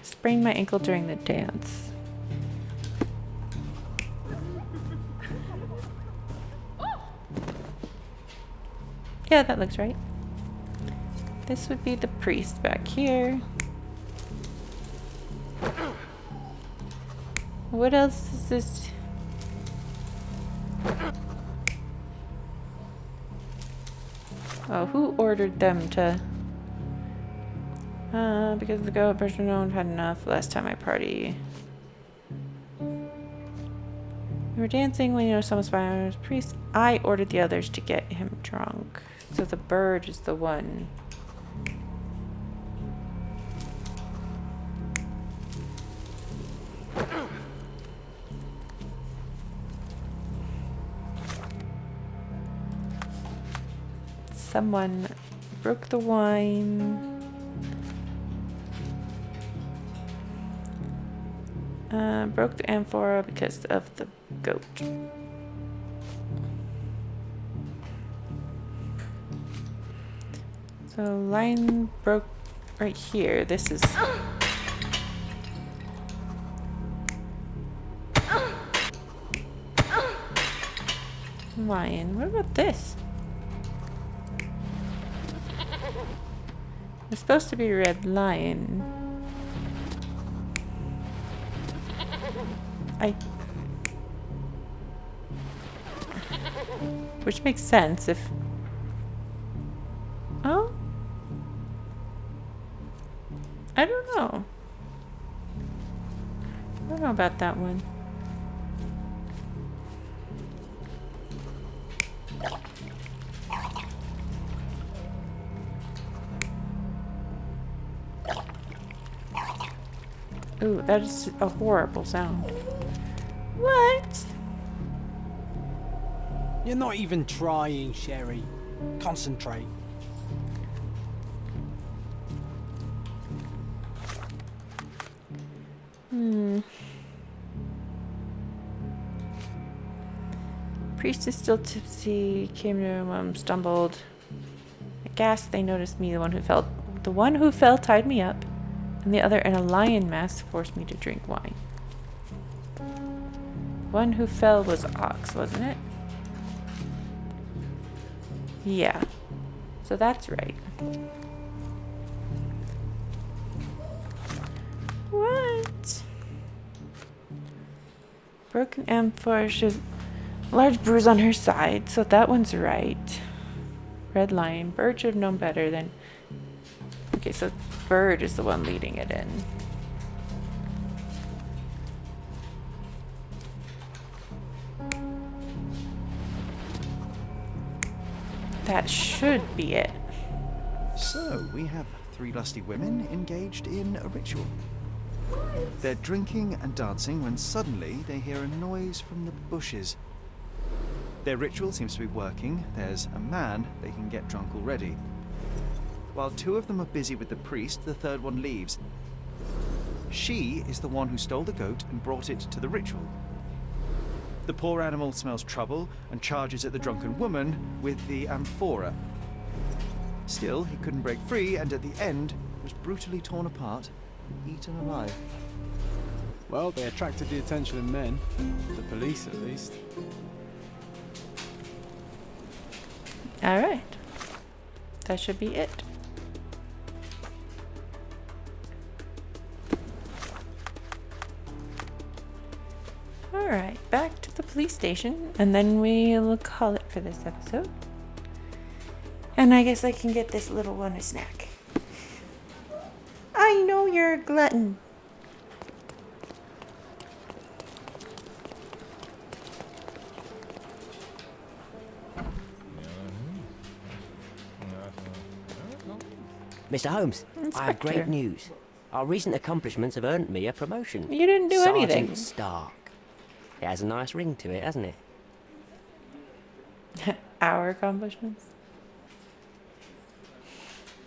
Sprained my ankle during the dance. Yeah, that looks right. This would be the priest back here. What else is this? Oh, who ordered them to? Because the goat person had enough last time I party. We were dancing when someone's by was priest. I ordered the others to get him drunk. So the bird is the one. Someone broke the wine. Broke the amphora because of the goat. So line broke right here. This is... Lion. What about this? It's supposed to be Red Lion. Which makes sense if... Oh? I don't know. I don't know about that one. Ooh, that is a horrible sound. What? You're not even trying, Sherry. Concentrate. Priest is still tipsy. Came to him, stumbled. Aghast, they noticed me. The one who fell tied me up, and the other in a lion mask forced me to drink wine. One who fell was Ox, wasn't it? Yeah. So that's right. What? Broken amphora. She's large bruise on her side, so that one's right. Red Lion. Bird should have known better than... Okay, so Bird is the one leading it in. that should be it. So, we have 3 lusty women engaged in a ritual. They're drinking and dancing when suddenly they hear a noise from the bushes. Their ritual seems to be working. There's a man they can get drunk already. While 2 of them are busy with the priest, the 3rd one leaves. She is the one who stole the goat and brought it to the ritual. The poor animal smells trouble and charges at the drunken woman with the amphora. Still, he couldn't break free, and at the end was brutally torn apart and eaten alive. Well, they attracted the attention of men. The police, at least. Alright. That should be it. Alright, back to the police station, and then we'll call it for this episode. And I guess I can get this little one a snack. I know you're a glutton. Mr. Holmes, I have great Inspector. news. Our recent accomplishments have earned me a promotion. You didn't do Sergeant anything. Stark. It has a nice ring to it, hasn't it? Our accomplishments.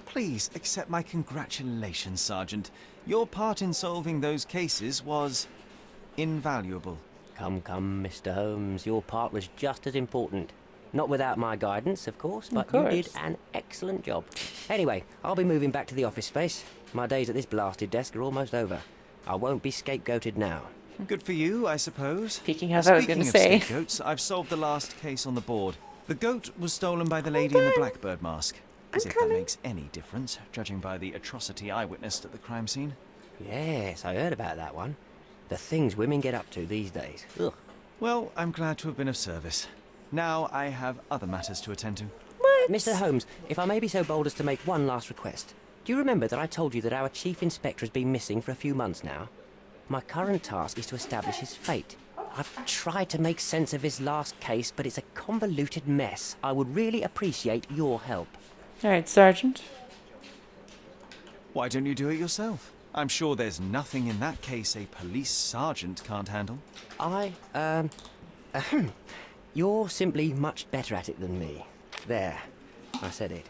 Please accept my congratulations, Sergeant. Your part in solving those cases was invaluable. Come, Mr. Holmes. Your part was just as important. Not without my guidance, of course, but you did an excellent job. Anyway, I'll be moving back to the office space. My days at this blasted desk are almost over. I won't be scapegoated now. Good for you, I suppose. Speaking of, I was going to say. Speaking of scapegoats, I've solved the last case on the board. The goat was stolen by the lady in the blackbird mask. As if that makes any difference, judging by the atrocity I witnessed at the crime scene. Yes, I heard about that one. The things women get up to these days. Ugh. Well, I'm glad to have been of service. Now I have other matters to attend to. What? Mr. Holmes, if I may be so bold as to make one last request. Do you remember that I told you that our chief inspector has been missing for a few months now? My current task is to establish his fate. I've tried to make sense of his last case, but it's a convoluted mess. I would really appreciate your help. Alright, Sergeant. Why don't you do it yourself? I'm sure there's nothing in that case a police sergeant can't handle. You're simply much better at it than me. There, I said it.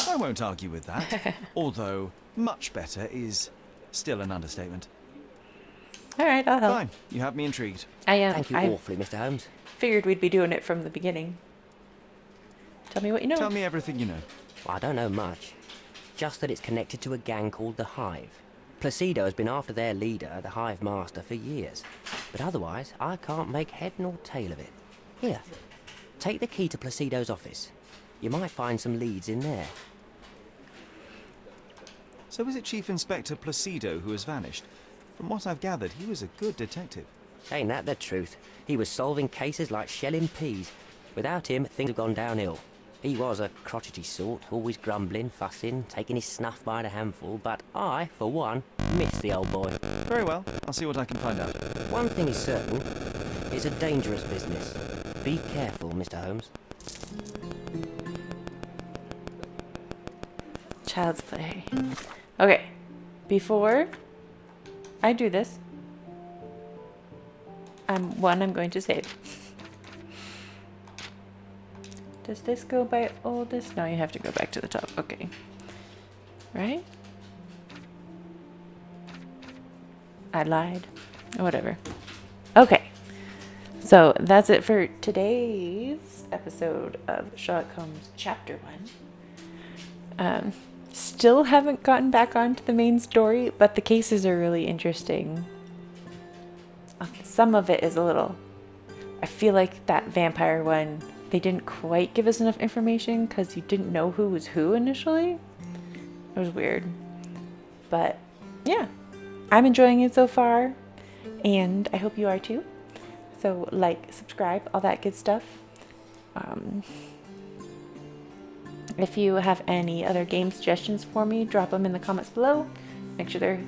I won't argue with that. Although, much better is still an understatement. Alright, I'll help. Fine, you have me intrigued. I am. Thank you I awfully, Mr. Holmes. figured we'd be doing it from the beginning. Tell me what you know. Tell me everything you know. I don't know much. Just that it's connected to a gang called the Hive. Placido has been after their leader, the Hive Master, for years. But otherwise, I can't make head nor tail of it. Here, take the key to Placido's office. You might find some leads in there. So is it Chief Inspector Placido who has vanished? From what I've gathered, he was a good detective. Ain't that the truth? He was solving cases like shelling peas. Without him, things have gone downhill. He was a crotchety sort, always grumbling, fussing, taking his snuff by the handful, but I, for one, miss the old boy. Very well, I'll see what I can find out. One thing is certain, it's a dangerous business. Be careful, Mr. Holmes. Child's play. Okay, before I do this, I'm going to save. Does this go by oldest? No, you have to go back to the top. Okay. Right? I lied. Whatever. Okay. So that's it for today's episode of Sherlock Holmes Chapter 1. Still haven't gotten back onto the main story, but the cases are really interesting. Some of it is a little... I feel like that vampire one, they didn't quite give us enough information because you didn't know who was who initially. It was weird. But, yeah. I'm enjoying it so far, and I hope you are too. So, like, subscribe, all that good stuff. If you have any other game suggestions for me, drop them in the comments below. Make sure they're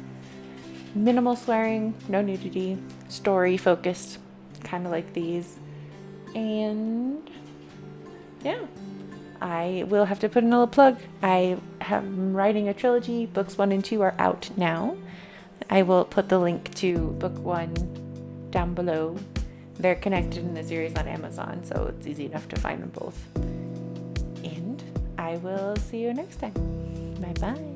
minimal swearing, no nudity, story focused, kind of like these. And yeah, I will have to put in a little plug. I am writing a trilogy. Books 1 and 2 are out now. I will put the link to book 1 down below. They're connected in the series on Amazon, so it's easy enough to find them both. And I will see you next time. Bye-bye.